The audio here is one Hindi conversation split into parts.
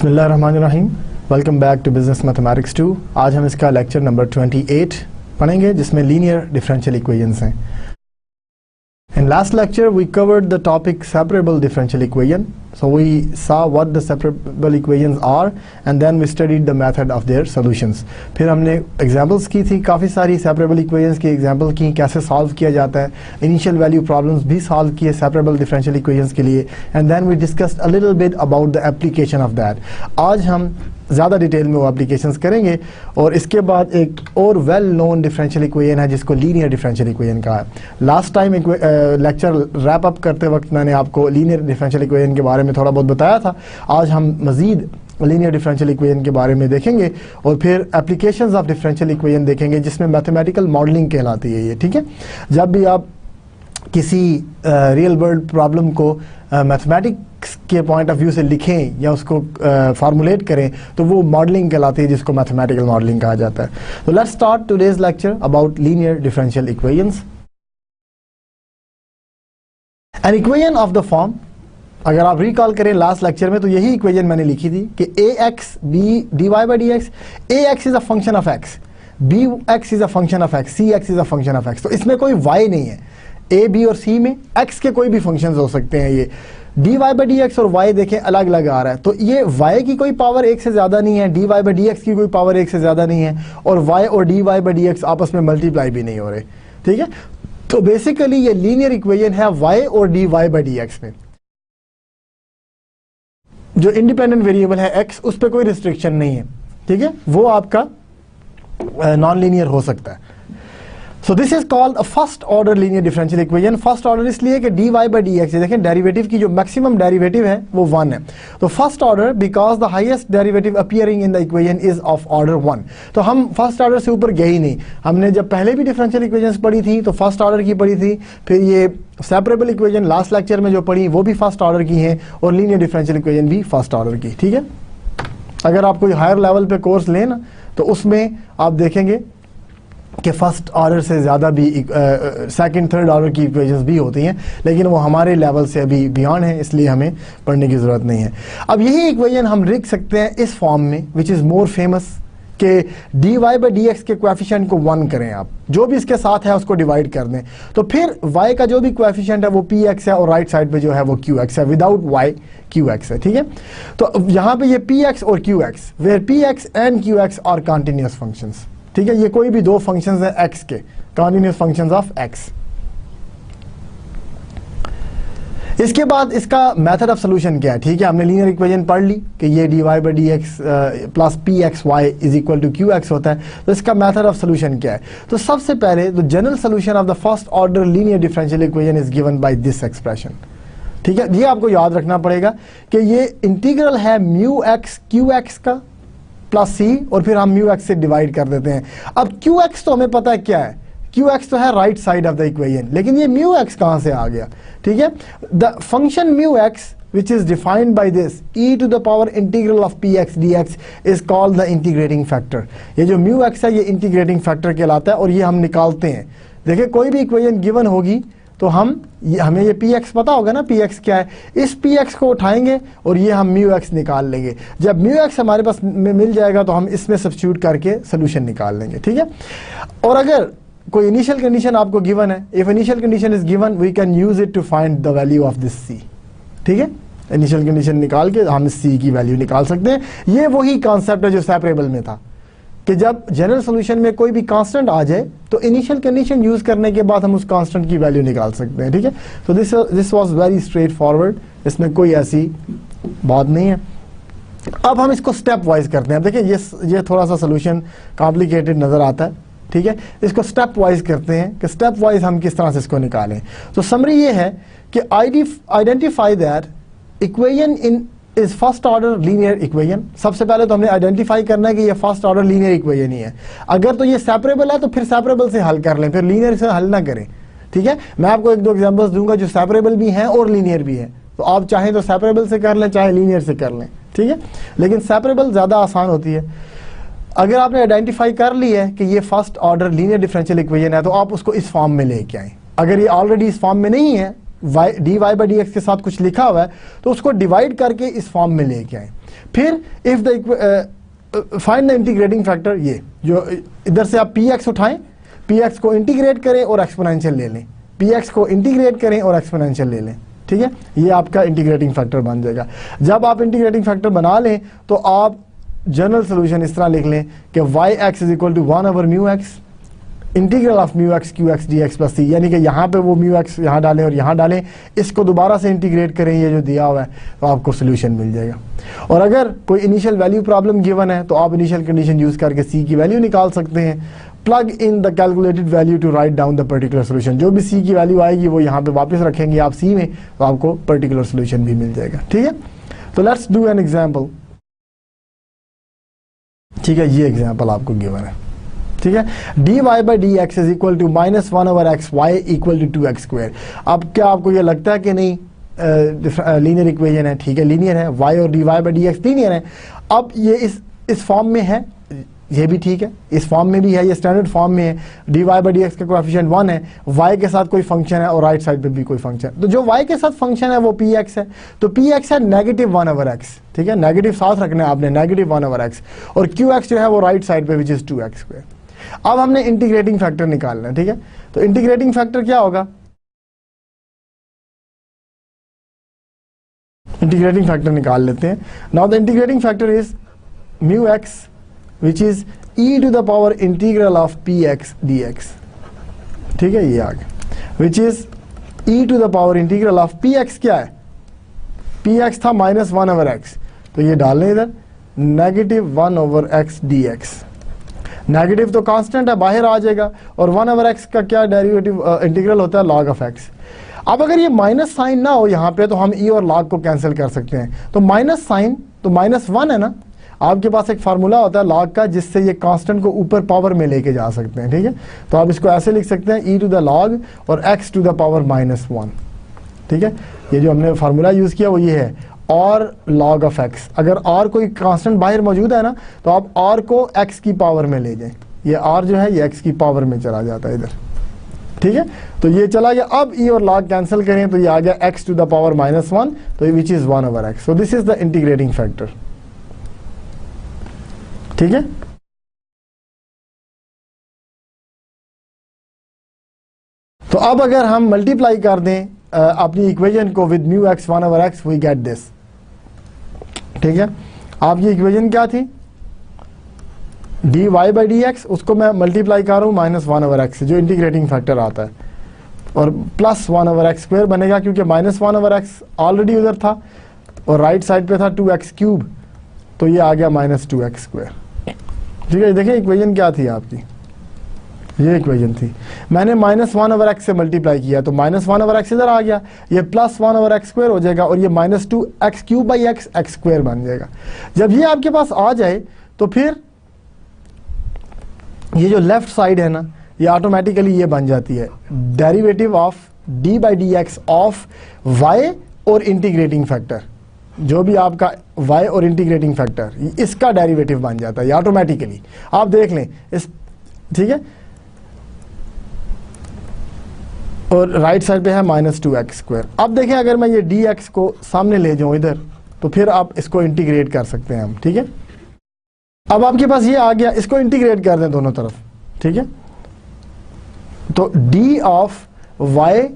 बिस्मिल्लाहिर्रहमानिर्रहीम। Welcome back to business mathematics 2। आज हम इसका लेक्चर नंबर 28 पढ़ेंगे जिसमें लीनियर डिफरेंशियल इक्वेशंस हैं। In last lecture we covered the topic separable differential equation. So we saw what the separable equations are and then we studied the method of their solutions. फिर हमने examples की थी, काफ़ी सारी separable equations की example की, कैसे solve किया जाता है, initial value problems भी solve किए separable differential equations के लिए, and then we discussed a little bit about the application of that. आज हम ज़्यादा डिटेल में वो एप्लीकेशंस करेंगे और इसके बाद एक और वेल नोन डिफरेंशियल इक्वेशन है जिसको लीनियर डिफरेंशियल इक्वेशन कहा है। Last time lecture wrap up करते वक्त मैंने आपको लीनियर डिफरेंशियल इक्वेशन के बारे में थोड़ा बहुत बताया था। आज हम मज़ीद लीनियर डिफरेंशियल इक्वेशन के बारे में देखेंगे और फिर एप्लीकेशंस ऑफ डिफरेंशियल इक्वेशन देखेंगे जिसमें मैथमेटिकल मॉडलिंग कहलाती है ये, ठीक है। जब भी आप किसी रियल वर्ल्ड प्रॉब्लम को मैथमेटिक्स के पॉइंट ऑफ व्यू से लिखें या उसको फार्मूलेट करें तो वो मॉडलिंग कहलाती है जिसको मैथमेटिकल मॉडलिंग कहा जाता है। तो let's start today's lecture about linear differential equations. An equation of the form, अगर आप रिकॉल करें लास्ट लेक्चर में तो यही इक्वेशन मैंने लिखी थी कि ax b dy by dx, ax is a function of x, bx is a function of x, cx is a function of x। तो इसमें कोई y नहीं है। a b और c में x के कोई भी फंक्शंस हो सकते हैं। ये dy by dx और y देखें अलग अलग आ रहा है तो ये y की कोई पावर एक से ज़्यादा नहीं है, dy by dx की कोई पावर एक से ज़्यादा नहीं है और y और dy by dx आपस में मल्टीप्लाई भी नहीं हो रहे, ठीक है। तो बेसिकली ये लीनियर इक्वेशन है y और dy by dx में। जो इंडिपेंडेंट वेरिएबल है x उस पर कोई रिस्ट्रिक्शन नहीं है, ठीक है, वो आपका नॉन लीनियर हो सकता है। So this is called a first order linear differential equation. First order इसलिए कि dy by dx, देखें डेरिवेटिव की जो मैक्सिमम डेरिवेटिव है वो 1 है। तो first order because the highest derivative appearing in the equation is of order 1। तो हम फर्स्ट ऑर्डर से ऊपर गए ही नहीं। हमने जब पहले भी डिफरेंशियल इक्वेशंस पढ़ी थी तो फर्स्ट ऑर्डर की पढ़ी थी, फिर ये सेपरेबल इक्वेशन लास्ट लेक्चर में जो पढ़ी वो भी फर्स्ट ऑर्डर की है और लीनियर डिफरेंशियल इक्वेशन भी फर्स्ट ऑर्डर की, ठीक है। अगर आप कोई हायर लेवल पे कोर्स लें ना तो उसमें आप देखेंगे कि फर्स्ट ऑर्डर से ज़्यादा भी सेकंड थर्ड ऑर्डर की इक्वेशंस भी होती हैं, लेकिन वो हमारे लेवल से अभी बियॉन्ड है इसलिए हमें पढ़ने की ज़रूरत नहीं है। अब यही इक्वेशन हम लिख सकते हैं इस फॉर्म में विच इज़ मोर फेमस कि dy by dx के कोएफिशिएंट को 1 करें, आप जो भी इसके साथ है उसको डिवाइड कर दें तो फिर y का जो भी कोएफिशिएंट है वो px है और राइट साइड पे जो है वो qx है, विदाउट y qx है, ठीक है। तो यहाँ पे ये px और qx, where px and qx are continuous functions, ठीक है। ये कोई भी दो फंक्शंस हैं x के, कॉन्टिन्यूस फंक्शंस ऑफ x। इसके बाद इसका मेथड ऑफ सोल्यूशन क्या है, ठीक है। हमने लीनियर इक्वेशन पढ़ ली कि ये dy by dx plus pxy is equal to qx होता है। तो इसका मेथड ऑफ सोल्यूशन क्या है? तो सबसे पहले the general solution of the first order linear differential equation is given by this expression, ठीक है। ये आपको याद रखना पड़ेगा कि ये इंटीग्रल है म्यू एक्स qx का प्लस c और फिर हम म्यू एक्स से डिवाइड कर देते हैं। अब qx तो हमें पता है क्या है, qx तो है right side of the equation, लेकिन ये म्यू एक्स कहाँ से आ गया, ठीक है। The function mu x which is defined by this e to the power integral of px dx is called the integrating factor। ये जो म्यू एक्स है ये इंटीग्रेटिंग फैक्टर कहलाता है और ये हम निकालते हैं। देखिए कोई भी इक्वेशन गिवन होगी तो हमें ये px पता होगा ना, px क्या है, इस px को उठाएंगे और ये हम म्यू एक्स निकाल लेंगे। जब म्यू एक्स हमारे पास मिल जाएगा तो हम इसमें सब्स्टिट्यूट करके सोल्यूशन निकाल लेंगे, ठीक है। और अगर कोई इनिशियल कंडीशन आपको गिवन है, if initial condition is given we can use it to find the value of this c, ठीक है। इनिशियल कंडीशन निकाल के हम c की वैल्यू निकाल सकते हैं। ये वही कॉन्सेप्ट है जो सेपरेबल में था कि जब जनरल सोल्यूशन में कोई भी कांस्टेंट आ जाए तो इनिशियल कंडीशन यूज करने के बाद हम उस कांस्टेंट की वैल्यू निकाल सकते हैं, ठीक है। तो this was very straight forward, इसमें कोई ऐसी बात नहीं है। अब हम इसको स्टेप वाइज करते हैं। देखिए ये थोड़ा सा सोल्यूशन कॉम्प्लिकेटेड नजर आता है, ठीक है। इसको स्टेप वाइज करते हैं कि स्टेप वाइज हम किस तरह से इसको निकालें। तो समरी ये है कि identify that equation in is first order linear equation. सबसे पहले तो हमने आइडेंटिफाई करना है कि ये फर्स्ट ऑर्डर लीनियर इक्वेशन ही है। अगर तो ये सेपरेबल है तो फिर सेपरेबल से हल कर लें, फिर लीनियर से हल ना करें, ठीक है। मैं आपको एक दो एग्जांपल्स दूंगा जो सेपरेबल भी हैं और लीनियर भी है, तो आप चाहें तो सेपरेबल से कर लें चाहे लीनियर से कर लें, ठीक है। लेकिन सेपरेबल ज़्यादा आसान होती है। अगर आपने आइडेंटिफाई कर ली है कि ये first order linear differential equation है तो आप उसको इस फॉर्म में लेके आएँ। अगर ये ऑलरेडी इस फॉर्म में नहीं है, dy by dx के साथ कुछ लिखा हुआ है तो उसको डिवाइड करके इस फॉर्म में लेके आए। फिर if the find the integrating factor, ये जो इधर से आप px उठाएं, px को इंटीग्रेट करें और एक्सपोनेंशियल ले लें, px को इंटीग्रेट करें और एक्सपोनेंशियल ले लें, ठीक है, ये आपका इंटीग्रेटिंग फैक्टर बन जाएगा। जब आप इंटीग्रेटिंग फैक्टर बना लें तो आप जनरल सोल्यूशन इस तरह लिख लें कि y(x) is equal to 1/μx integral of μx qx dx plus c, यानी कि यहाँ पे वो μx यहाँ डालें और यहाँ डालें, इसको दोबारा से इंटीग्रेट करें, ये जो दिया हुआ है, तो आपको सोल्यूशन मिल जाएगा। और अगर कोई इनिशियल वैल्यू प्रॉब्लम गिवन है तो आप इनिशियल कंडीशन यूज़ करके c की वैल्यू निकाल सकते हैं। Plug in the calculated value to write down the particular solution, जो भी c की वैल्यू आएगी वो यहाँ पे वापस रखेंगे आप c में, तो आपको पर्टिकुलर सोल्यूशन भी मिल जाएगा, ठीक है। तो लेट्स डू एन एग्जाम्पल, ठीक है, ये एग्जाम्पल आपको गिवन है, ठीक है। dy by dx is equal to -1/x y equal to 2x square. अब क्या आपको ये लगता है कि नहीं लीनियर इक्वेशन है, ठीक है, लीनियर है, y और dy by dx लीनियर है। अब ये इस फॉर्म में है, ये भी ठीक है, इस फॉर्म में भी है, ये स्टैंडर्ड फॉर्म में है, dy by dx का कोएफिशिएंट 1 है, y के साथ कोई फंक्शन है और राइट साइड पे भी कोई फंक्शन है, तो जो y के साथ फंक्शन है वो px है, तो px है -1/x, ठीक है, नेगेटिव साथ रखना है आपने, -1/x, और qx जो है वो राइट साइड पे विच इज 2x स्क्वायर। अब हमने इंटीग्रेटिंग फैक्टर निकालना है, ठीक है, तो इंटीग्रेटिंग फैक्टर क्या होगा, इंटीग्रेटिंग फैक्टर निकाल लेते हैं। Now the integrating factor is μx which is e to the power integral of px dx, ठीक है, ये आ गया, which is e to the power integral of px, क्या है, px था -1/x, तो ये डालने इधर -1/x dx, नेगेटिव तो कांस्टेंट है, बाहर आ जाएगा, और 1/x का क्या डेरिवेटिव इंटीग्रल होता है, log ऑफ x। अब अगर ये माइनस साइन ना हो यहाँ पे तो हम e और log को कैंसिल कर सकते हैं, तो माइनस साइन तो -1 है ना, आपके पास एक फार्मूला होता है log का जिससे ये कांस्टेंट को ऊपर पावर में लेके जा सकते हैं, ठीक है, तो आप इसको ऐसे लिख सकते हैं e टू द log और x टू द पावर -1, ठीक है, ये जो हमने फार्मूला यूज किया वो ये है, और log ऑफ x। अगर r कोई कांस्टेंट बाहर मौजूद है ना तो आप r को x की पावर में ले जाएं, ये r जो है ये x की पावर में चला जाता है इधर, ठीक है, तो ये चला गया। अब e और log कैंसिल करें तो ये आ गया x टू द पावर -1, तो which is 1/x, so this is the integrating factor, ठीक है। तो अब अगर हम मल्टीप्लाई कर दें अपनी इक्वेशन को with μx 1/x, we get this, ठीक है। आपकी इक्वेशन क्या थी, dy by dx, उसको मैं मल्टीप्लाई कर रहा हूँ -1/x से, जो इंटीग्रेटिंग फैक्टर आता है, और प्लस 1/x स्क्वायर बनेगा, क्योंकि -1/x ऑलरेडी उधर था और राइट साइड पे था 2x³, तो ये आ गया -2x स्क्वायर, ठीक है। देखिए इक्वेशन क्या थी आपकी, ये इक्वेशन थी, मैंने -1/x से मल्टीप्लाई किया तो -1/x इधर आ गया, ये +1/x स्क्वायर हो जाएगा, और ये -2x³ x स्क्वायर बन जाएगा। जब ये आपके पास आ जाए तो फिर ये जो लेफ्ट साइड है ना, ये ऑटोमेटिकली ये बन जाती है derivative of d by dx of y और इंटीग्रेटिंग फैक्टर, जो भी आपका y और इंटीग्रेटिंग फैक्टर, इसका डेरिवेटिव बन जाता है ऑटोमेटिकली, आप देख लें इस, ठीक है, और राइट साइड पे है -2x स्क्वायर। अब देखें अगर मैं ये dx को सामने ले जाऊं इधर, तो फिर आप इसको इंटीग्रेट कर सकते हैं हम, ठीक है। अब आपके पास ये आ गया, इसको इंटीग्रेट कर दें दोनों तरफ, ठीक है, तो d ऑफ y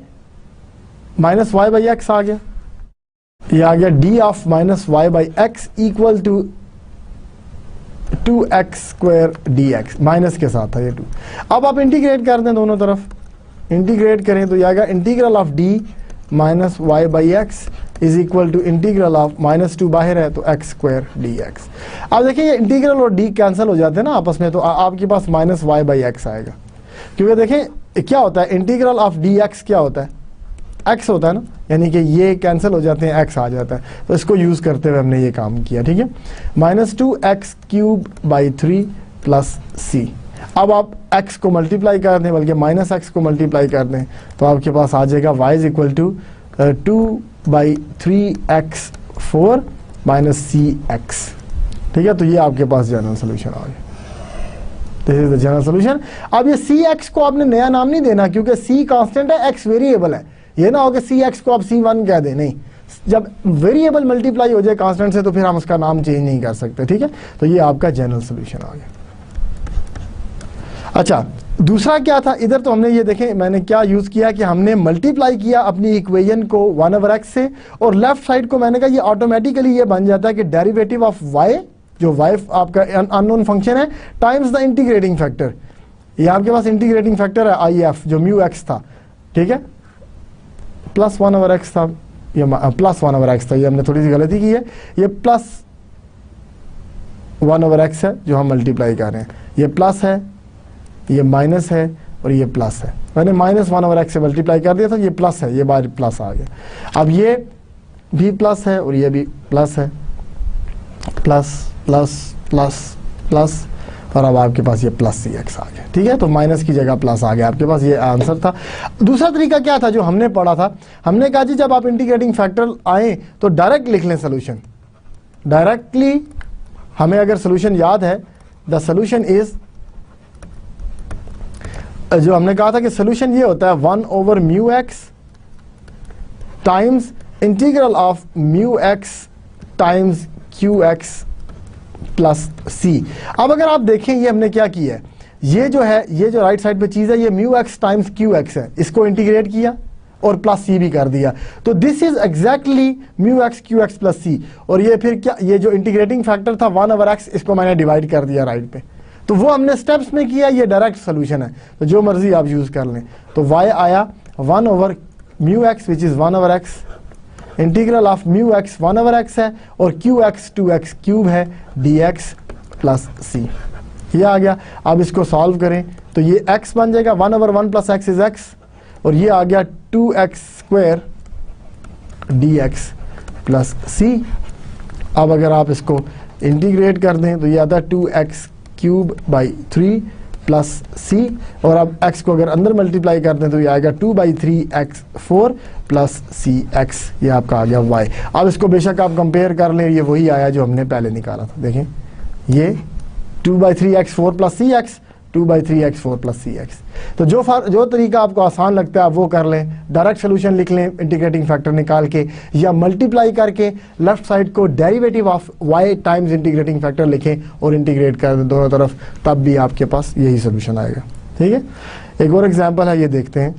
-y/x आ गया, ये आ गया d of -y/x equal to 2x square dx, minus के साथ था ये 2। अब आप इंटीग्रेट कर दें दोनों तरफ, इंटीग्रेट करें तो ये आएगा integral of d -y/x is equal to integral of -2 बाहर है तो x स्क्वायर dx। अब देखिए ये इंटीग्रल और d कैंसिल हो जाते हैं ना आपस में, तो आपके पास -y/x आएगा, क्योंकि देखें क्या होता है, इंटीग्रल ऑफ dx क्या होता है, x होता है ना, यानी कि ये कैंसिल हो जाते हैं, x आ जाता है, तो इसको यूज करते हुए हमने ये काम किया, ठीक है, -2x³ 3 + c। अब आप x को मल्टीप्लाई कर दें, बल्कि -x को मल्टीप्लाई कर दें, तो आपके पास आ जाएगा y is equal to 2/3x4 - cx, ठीक है, तो ये आपके पास जनरल सोल्यूशन आ गया, this is the general solution. अब ये cx को आपने नया नाम नहीं देना, क्योंकि c कांस्टेंट है, x वेरिएबल है, ये ना हो कि cx को आप c1 कह दें, नहीं, जब वेरिएबल मल्टीप्लाई हो जाए कांस्टेंट से तो फिर हम उसका नाम चेंज नहीं कर सकते, ठीक है। तो ये आपका जनरल सोल्यूशन आ गया। अच्छा, दूसरा क्या था इधर, तो हमने ये देखें मैंने क्या यूज किया कि हमने मल्टीप्लाई किया अपनी इक्वेशन को 1/x से, और लेफ्ट साइड को मैंने कहा ये ऑटोमेटिकली ये बन जाता है कि डेरिवेटिव ऑफ y, जो y आपका अननोन फंक्शन है, टाइम्स द इंटीग्रेटिंग फैक्टर। ये आपके पास इंटीग्रेटिंग फैक्टर है IF जो म्यू x था, ठीक है, प्लस 1/x था, ये प्लस 1/x था, ये हमने थोड़ी सी गलती की है, ये प्लस 1/x है जो हम मल्टीप्लाई कर रहे हैं, ये प्लस है, ये माइनस है और ये प्लस है। मैंने माइनस 1/x से मल्टीप्लाई कर दिया था, ये प्लस है, ये बार प्लस आ गया। अब ये भी प्लस है और ये भी प्लस है, प्लस प्लस प्लस प्लस, और अब आपके पास ये प्लस CX आ गया, ठीक है। तो माइनस की जगह प्लस आ गया आपके पास, ये आंसर था। दूसरा तरीका क्या था जो हमने पढ़ा था, हमने कहा जी जब आप इंटीग्रेटिंग फैक्टर आए तो डायरेक्ट लिख लें सोल्यूशन। डायरेक्टली हमें अगर सोल्यूशन याद है, द सोल्यूशन इज, जो हमने कहा था कि सोल्यूशन ये होता है 1/μx times integral of μx times qx plus c। अब अगर आप देखें ये हमने क्या किया है, ये जो है, ये जो राइट साइड पे चीज है, ये μx टाइम्स qx है, इसको इंटीग्रेट किया और प्लस c भी कर दिया, तो this is exactly μx qx plus c। और ये फिर क्या, ये जो इंटीग्रेटिंग फैक्टर था 1/x, इसको मैंने डिवाइड कर दिया राइट पे, तो वो हमने स्टेप्स में किया, ये डायरेक्ट सोल्यूशन है, तो जो मर्जी आप यूज कर लें। तो y आया 1/μx which is 1/x, integral of μx 1/x है और qx 2x क्यूब है, dx प्लस c, ये आ गया। अब इसको सॉल्व करें तो ये x बन जाएगा 1/1 प्लस x इज x, और ये आ गया 2x² dx प्लस c। अब अगर आप इसको इंटीग्रेट कर दें तो ये आता है 2x³ बाई 3 प्लस c, और अब x को अगर अंदर मल्टीप्लाई कर दें तो ये आएगा 2/3x4 प्लस cx, ये आपका आ गया y। अब इसको बेशक आप कंपेयर कर लें, ये वही आया जो हमने पहले निकाला था, देखें ये 2/3x4 plus cx, 2/3x4 plus cx। तो जो तरीका आपको आसान लगता है आप वो कर लें, डायरेक्ट सोल्यूशन लिख लें इंटीग्रेटिंग फैक्टर निकाल के, या मल्टीप्लाई करके लेफ्ट साइड को derivative of y times integrating factor लिखें और इंटीग्रेट कर दें दोनों तरफ, तब भी आपके पास यही सोल्यूशन आएगा, ठीक है। एक और एग्जांपल है, ये देखते हैं,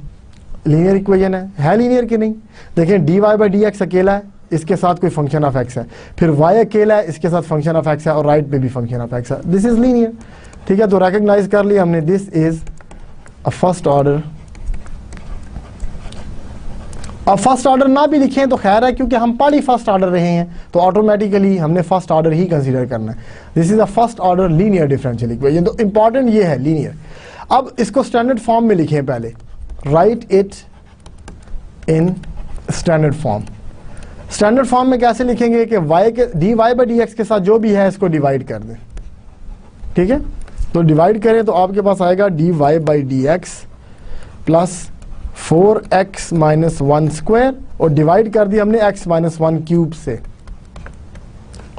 लीनियर इक्वेशन है लीनियर कि नहीं। देखें dy/dx अकेला है, इसके साथ कोई फंक्शन ऑफ x है, फिर y अकेला है, इसके साथ फंक्शन ऑफ x है, और राइट पे भी फंक्शन ऑफ x है, दिस इज लीनियर, ठीक है। तो रिकॉग्नाइज कर लिया हमने, this is a first order. अब फर्स्ट ऑर्डर ना भी लिखें तो खैर है, क्योंकि हम पहली फर्स्ट ऑर्डर रहे हैं तो ऑटोमेटिकली हमने फर्स्ट ऑर्डर ही कंसीडर करना है। This is a first order linear differential equation, तो इंपॉर्टेंट ये है लीनियर। अब इसको स्टैंडर्ड फॉर्म में लिखें, पहले right it in standard form. Standard form में कैसे लिखेंगे कि y के dy/dx के साथ जो भी है इसको डिवाइड कर दें, ठीक है। तो डिवाइड करें तो आपके पास आएगा dy/dx plus 4x minus 1 square, और डिवाइड कर दिया हमने x माइनस 1 क्यूब से,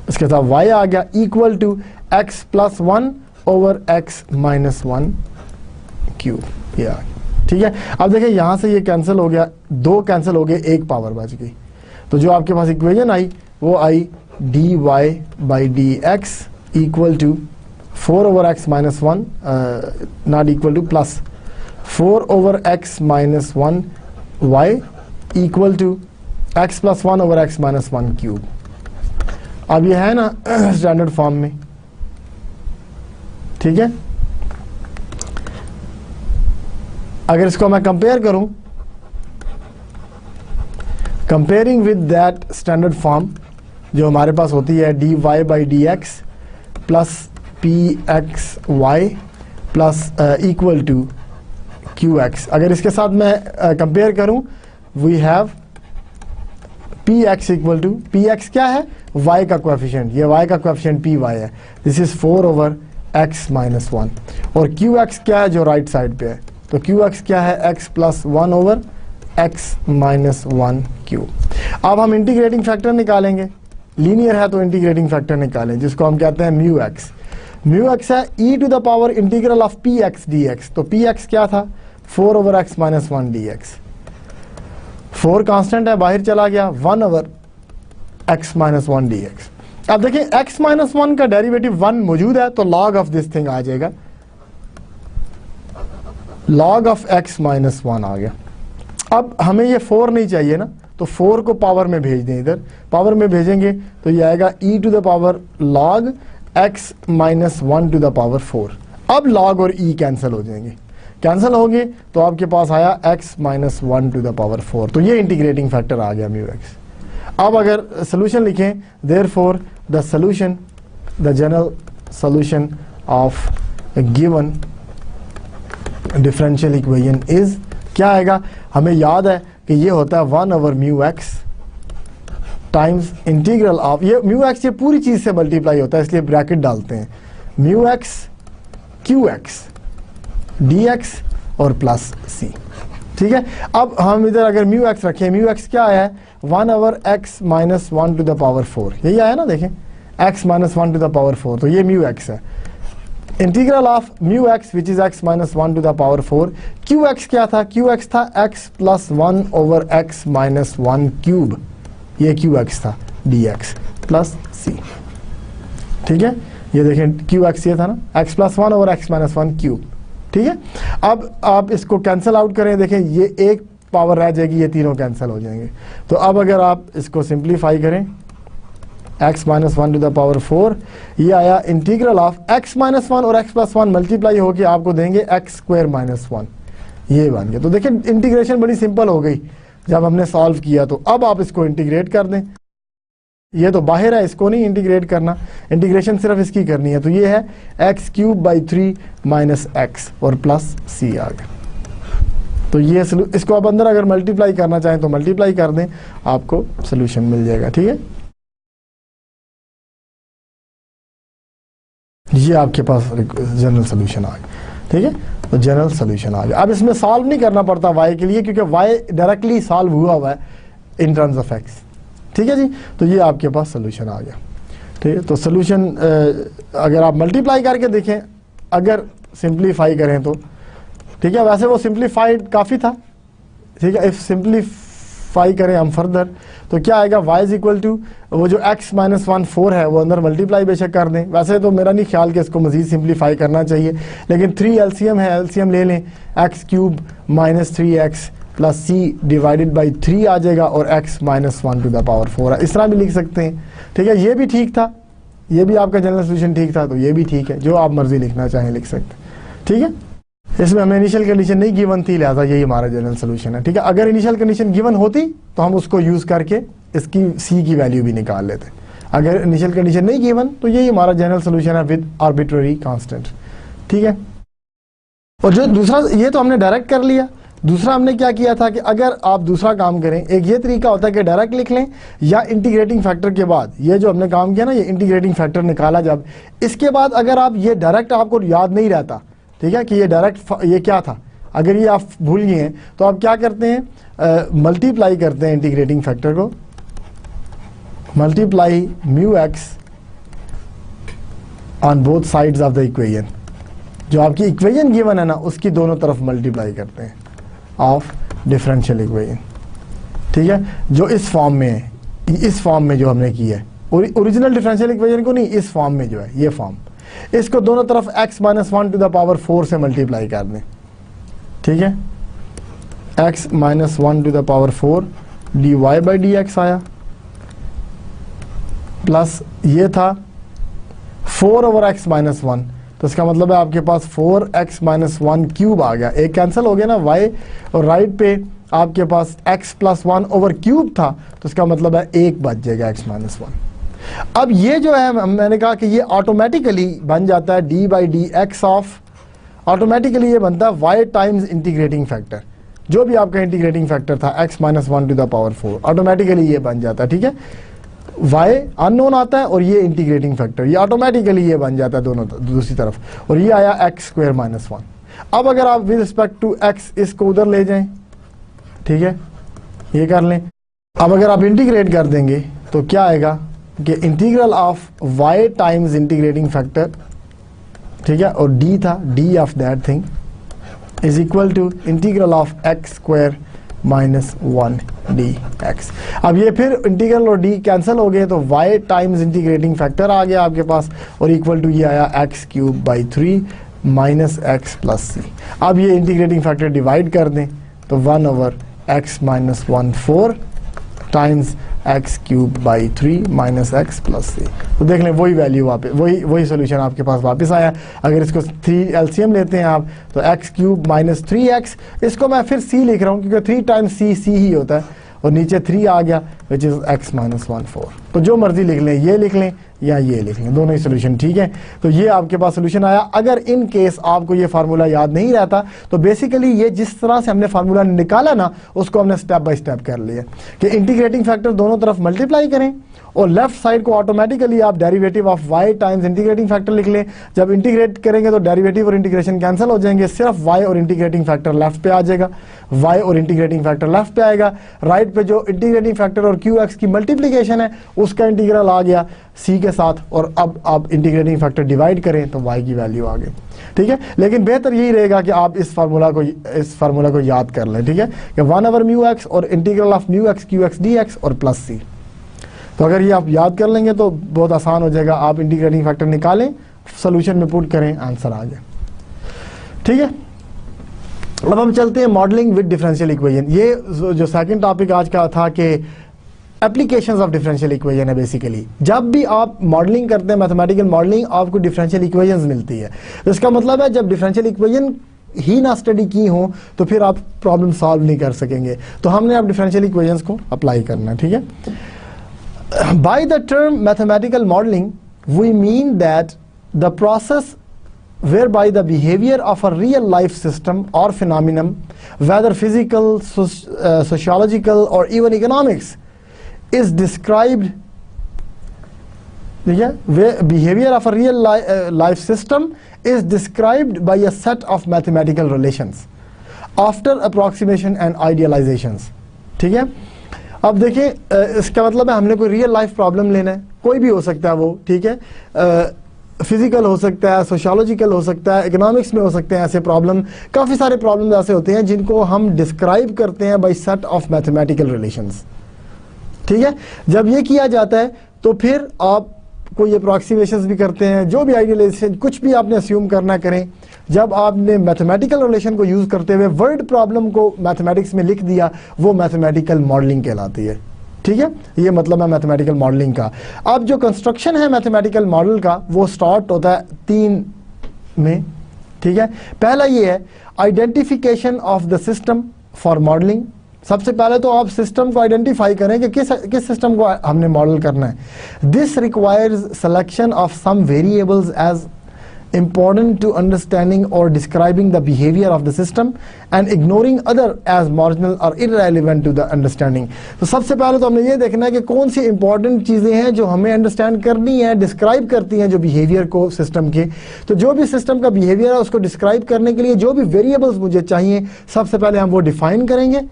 इसके साथ y आ गया equal to x plus 1 over x minus 1 cube, ये आ गया, ठीक है। अब देखिए यहाँ से ये कैंसिल हो गया, 2 कैंसिल हो गए, 1 पावर बच गई, तो जो आपके पास इक्वेशन आई वो आई dy/dx equal to 4/x minus 1 not equal to plus 4/x minus 1 y equal to x plus 1/x minus 1 cube. अब ये है ना स्टैंडर्ड फॉर्म में, ठीक है। अगर इसको मैं कंपेयर करूं, comparing with that standard form जो हमारे पास होती है dy/dx plus pxy plus equal to qx, अगर इसके साथ मैं कंपेयर करूं, we have px equal to, px क्या है, y का कोएफिशिएंट, ये y का कोएफिशिएंट py है, दिस इज 4/x माइनस 1, और qx क्या है जो राइट साइड पे है, तो qx क्या है, x plus 1/x minus 1 cube. अब हम इंटीग्रेटिंग फैक्टर निकालेंगे, लीनियर है तो इंटीग्रेटिंग फैक्टर निकालें, जिसको हम कहते हैं μx। μx है e to the power integral of px dx, तो px क्या था, 4/x माइनस 1 dx। 4 कांस्टेंट है, बाहर चला गया, x minus one d x. अब देखिए x माइनस वन का डेरिवेटिव 1 मौजूद है तो log ऑफ दिस थिंग आ जाएगा, log of x minus one आ गया। अब हमें ये 4 नहीं चाहिए ना, तो 4 को पावर में भेज दें, इधर पावर में भेजेंगे तो ये आएगा e to the power log x minus one to the power 4। अब log और e कैंसिल हो जाएंगे, कैंसिल हो गए तो आपके पास आया x minus one to the power 4। तो ये इंटीग्रेटिंग फैक्टर आ गया म्यू एक्स। अब अगर सोल्यूशन लिखें, therefore the solution, the general solution of given differential equation is, क्या आएगा, हमें याद है कि ये होता है 1 over mu x times integral of, ये म्यू एक्स ये पूरी चीज से मल्टीप्लाई होता है इसलिए ब्रैकेट डालते हैं, mu X Q x D x और प्लस सी। ठीक है, अब हम इधर अगर म्यू एक्स रखें, म्यू एक्स क्या आया है 1 over x minus one to the power 4, यही आया ना, देखें x minus one to the power 4, तो ये म्यू एक्स है। Integral of mu x which is x minus one to the power 4, Q x क्या था, क्यू एक्स था x plus one over x minus one cube, ये क्यू एक्स था डी एक्स प्लस सी। ठीक है, ये देखें क्यू एक्स ये था ना, x plus one over x minus one cube. ठीक है, अब आप इसको कैंसिल आउट करें, देखें ये एक पावर रह जाएगी, ये तीनों कैंसिल हो जाएंगे। तो अब अगर आप इसको सिंप्लीफाई करें, x minus one to the power 4, ये आया integral of x minus one और x प्लस वन मल्टीप्लाई होकर आपको देंगे x स्क्वायर माइनस वन, ये बन गया। तो देखिए इंटीग्रेशन बड़ी सिंपल हो गई जब हमने सॉल्व किया। तो अब आप इसको इंटीग्रेट कर दें, ये तो बाहर है, इसको नहीं इंटीग्रेट करना, इंटीग्रेशन सिर्फ इसकी करनी है। तो ये है x cube by 3 minus x और प्लस सी आ गया। तो ये इसको आप अंदर अगर मल्टीप्लाई करना चाहें तो मल्टीप्लाई कर दें, आपको सोल्यूशन मिल जाएगा। ठीक है, ये आपके पास जनरल सोल्यूशन आ गया। ठीक है, तो जनरल सोल्यूशन आ गया। अब इसमें सॉल्व नहीं करना पड़ता y के लिए, क्योंकि y डायरेक्टली सॉल्व हुआ है इन टर्म्स ऑफ x। ठीक है जी, तो ये आपके पास सोल्यूशन आ गया। ठीक है, तो सोल्यूशन अगर आप मल्टीप्लाई करके देखें, अगर सिंप्लीफाई करें तो ठीक है, वैसे वो सिंप्लीफाइड काफ़ी था। ठीक है, इफ सिंप्लीफाई करें हम फर्दर तो क्या आएगा, y इज इक्वल टू वो जो x माइनस वन 4 है वो अंदर मल्टीप्लाई बेशक कर दें। वैसे तो मेरा नहीं ख्याल कि इसको मजीद सिंप्लीफाई करना चाहिए, लेकिन 3 एलसीएम है, एलसीएम ले लें, x cube minus 3x plus c divided by 3 आ जाएगा और x minus one to the power 4 है। इस तरह भी लिख सकते हैं। ठीक है, ये भी ठीक था, ये भी आपका जनरल सोल्यूशन ठीक था, तो ये भी ठीक है, जो आप मर्जी लिखना चाहें लिख सकते हैं। ठीक है, इसमें हमें इनिशियल कंडीशन नहीं गिवन थी, लिहाजा यही हमारा जनरल सोल्यूशन है। ठीक है, अगर इनिशियल कंडीशन गिवन होती तो हम उसको यूज करके इसकी सी की वैल्यू भी निकाल लेते। अगर इनिशियल कंडीशन नहीं गिवन तो यही हमारा जनरल सोल्यूशन है विद आर्बिट्ररी कांस्टेंट। ठीक है, और जो दूसरा, ये तो हमने डायरेक्ट कर लिया। दूसरा हमने क्या किया था कि अगर आप दूसरा काम करें, एक ये तरीका होता है कि डायरेक्ट लिख लें, या इंटीग्रेटिंग फैक्टर के बाद ये जो हमने काम किया ना, ये इंटीग्रेटिंग फैक्टर निकाला जब, इसके बाद अगर आप ये डायरेक्ट आपको याद नहीं रहता, ठीक है, कि ये डायरेक्ट ये क्या था, अगर ये आप भूल गए हैं तो आप क्या करते हैं, मल्टीप्लाई करते हैं इंटीग्रेटिंग फैक्टर को, multiply mu x on both sides of the equation, जो आपकी इक्वेशन गिवन है ना उसकी दोनों तरफ मल्टीप्लाई करते हैं ऑफ डिफरेंशियल इक्वेशन। ठीक है, जो इस फॉर्म में है, इस फॉर्म में जो हमने की है, ओरिजिनल डिफरेंशियल इक्वेशन को नहीं, इस फॉर्म में जो है ये फॉर्म, इसको दोनों तरफ x minus one to the power 4 से मल्टीप्लाई कर दें। ठीक है, x minus one to the power 4 d y by D x आया, प्लस ये था 4 ओवर x माइनस वन, तो इसका मतलब है आपके पास 4x माइनस वन क्यूब आ गया, एक कैंसिल हो गया ना y, और राइट पे आपके पास x plus one over cube था, तो इसका मतलब है एक बच जाएगा x माइनस वन। अब ये जो है मैंने कहा कि ये ऑटोमेटिकली बन जाता है D by D x of, automatically ये बनता है y टाइम्स इंटीग्रेटिंग फैक्टर, जो भी आपका इंटीग्रेटिंग फैक्टर था x minus one to the power 4, automatically ये बन जाता है। ठीक है, y अननोन आता है और ये इंटीग्रेटिंग फैक्टर, ये ऑटोमेटिकली ये बन जाता है दोनों दूसरी तरफ, और ये आया x स्क्वायर माइनस वन। अब अगर आप विद रिस्पेक्ट टू x इसको उधर ले जाएं, ठीक है, ये कर लें। अब अगर आप इंटीग्रेट कर देंगे तो क्या आएगा कि integral of y times integrating factor, ठीक है, और d था, d of that thing is equal to integral of x square minus one d x. अब ये फिर इंटीग्रल और डी कैंसिल हो गए, तो y टाइम्स इंटीग्रेटिंग फैक्टर आ गया आपके पास, और इक्वल टू ये आया x cube by 3 minus x plus c. अब ये इंटीग्रेटिंग फैक्टर डिवाइड कर दें तो 1 over x minus 1/4 times x cube by 3 minus x plus c. तो देख लें वही वैल्यू वापस, वही सोल्यूशन आपके पास वापस आया। अगर इसको 3 एलसीएम लेते हैं आप तो एक्स क्यूब माइनस 3x, इसको मैं फिर c लिख रहा हूँ क्योंकि 3 टाइम्स c ही होता है, और नीचे 3 आ गया विच इज़ x माइनस 1/4। तो जो मर्जी लिख लें, ये लिख लें या ये लिख लें, दोनों ही सोल्यूशन ठीक है। तो ये आपके पास सोल्यूशन आया। अगर इन केस आपको ये फार्मूला याद नहीं रहता तो बेसिकली ये जिस तरह से हमने फार्मूला निकाला ना, उसको हमने स्टेप बाय स्टेप कर लिया कि इंटीग्रेटिंग फैक्टर दोनों तरफ मल्टीप्लाई करें और लेफ्ट साइड को ऑटोमेटिकली आप derivative of y times integrating factor लिख लें। जब इंटीग्रेट करेंगे तो डेरिवेटिव और इंटीग्रेशन कैंसिल हो जाएंगे, सिर्फ y और इंटीग्रेटिंग फैक्टर लेफ्ट पे आ जाएगा, y और इंटीग्रेटिंग फैक्टर लेफ्ट पे आएगा। राइट पे जो इंटीग्रेटिंग फैक्टर और qx की मल्टीप्लिकेशन है उसका इंटीग्रल आ गया c के साथ, और अब आप इंटीग्रेटिंग फैक्टर डिवाइड करें तो y की वैल्यू आ गई, ठीक है। लेकिन बेहतर यही रहेगा कि आप इस फार्मूला को याद कर लें, ठीक है, कि 1 ओवर म्यू एक्स और integral of mu X Q x D x और प्लस सी। तो अगर ये आप याद कर लेंगे तो बहुत आसान हो जाएगा। आप इंटीग्रेटिंग फैक्टर निकालें, सोल्यूशन में पुट करें, आंसर आ गया, ठीक है। अब हम चलते हैं मॉडलिंग विद डिफरेंशियल इक्वेशन। ये जो सेकंड टॉपिक आज का था कि एप्लीकेशंस ऑफ डिफरेंशियल इक्वेशन है। बेसिकली जब भी आप मॉडलिंग करते हैं, मैथमेटिकल मॉडलिंग, आपको डिफरेंशियल इक्वेशंस मिलती है। तो इसका मतलब है जब डिफरेंशियल इक्वेशन ही ना स्टडी की हो तो फिर आप प्रॉब्लम सॉल्व नहीं कर सकेंगे। तो हमने अब डिफरेंशियल इक्वेशंस को अप्लाई करना है, ठीक है। By the term mathematical modeling, we mean that the process whereby the behavior of a real life system or phenomenon, whether physical, sociological or even economics, is described, behavior of a real life system is described by a set of mathematical relations after approximation and idealizations, ठीक है। अब देखिए इसका मतलब है हमने कोई रियल लाइफ प्रॉब्लम लेना है, कोई भी हो सकता है वो, ठीक है, फिजिकल हो सकता है, सोशियोलॉजिकल हो सकता है, इकोनॉमिक्स में हो सकते हैं ऐसे प्रॉब्लम। काफ़ी सारे प्रॉब्लम ऐसे होते हैं जिनको हम डिस्क्राइब करते हैं by set of mathematical relations, ठीक है। जब ये किया जाता है तो फिर आप कोई अप्रॉक्सीमेशंस भी करते हैं, जो भी आइडियलाइजेशन, कुछ भी आपने अस्यूम करना करें। जब आपने मैथमेटिकल रिलेशन को यूज़ करते हुए वर्ड प्रॉब्लम को मैथमेटिक्स में लिख दिया, वो मैथमेटिकल मॉडलिंग कहलाती है, ठीक है। ये मतलब है मैथमेटिकल मॉडलिंग का। अब जो कंस्ट्रक्शन है मैथमेटिकल मॉडल का वो स्टार्ट होता है 3 में, ठीक है। पहला ये है identification of the system for modelling. सबसे पहले तो आप सिस्टम को आइडेंटिफाई करें कि किस सिस्टम को हमने मॉडल करना है। This requires selection of some variables as important to understanding or describing the behavior of the system and ignoring other as marginal or irrelevant to the understanding। तो सबसे पहले तो हमने ये देखना है कि कौन सी इंपॉर्टेंट चीज़ें हैं जो हमें अंडरस्टैंड करनी है, डिस्क्राइब करती हैं जो बिहेवियर को सिस्टम के। तो जो भी सिस्टम का बिहेवियर है उसको डिस्क्राइब करने के लिए जो भी वेरिएबल्स मुझे चाहिए, सबसे पहले हम वो डिफाइन करेंगे,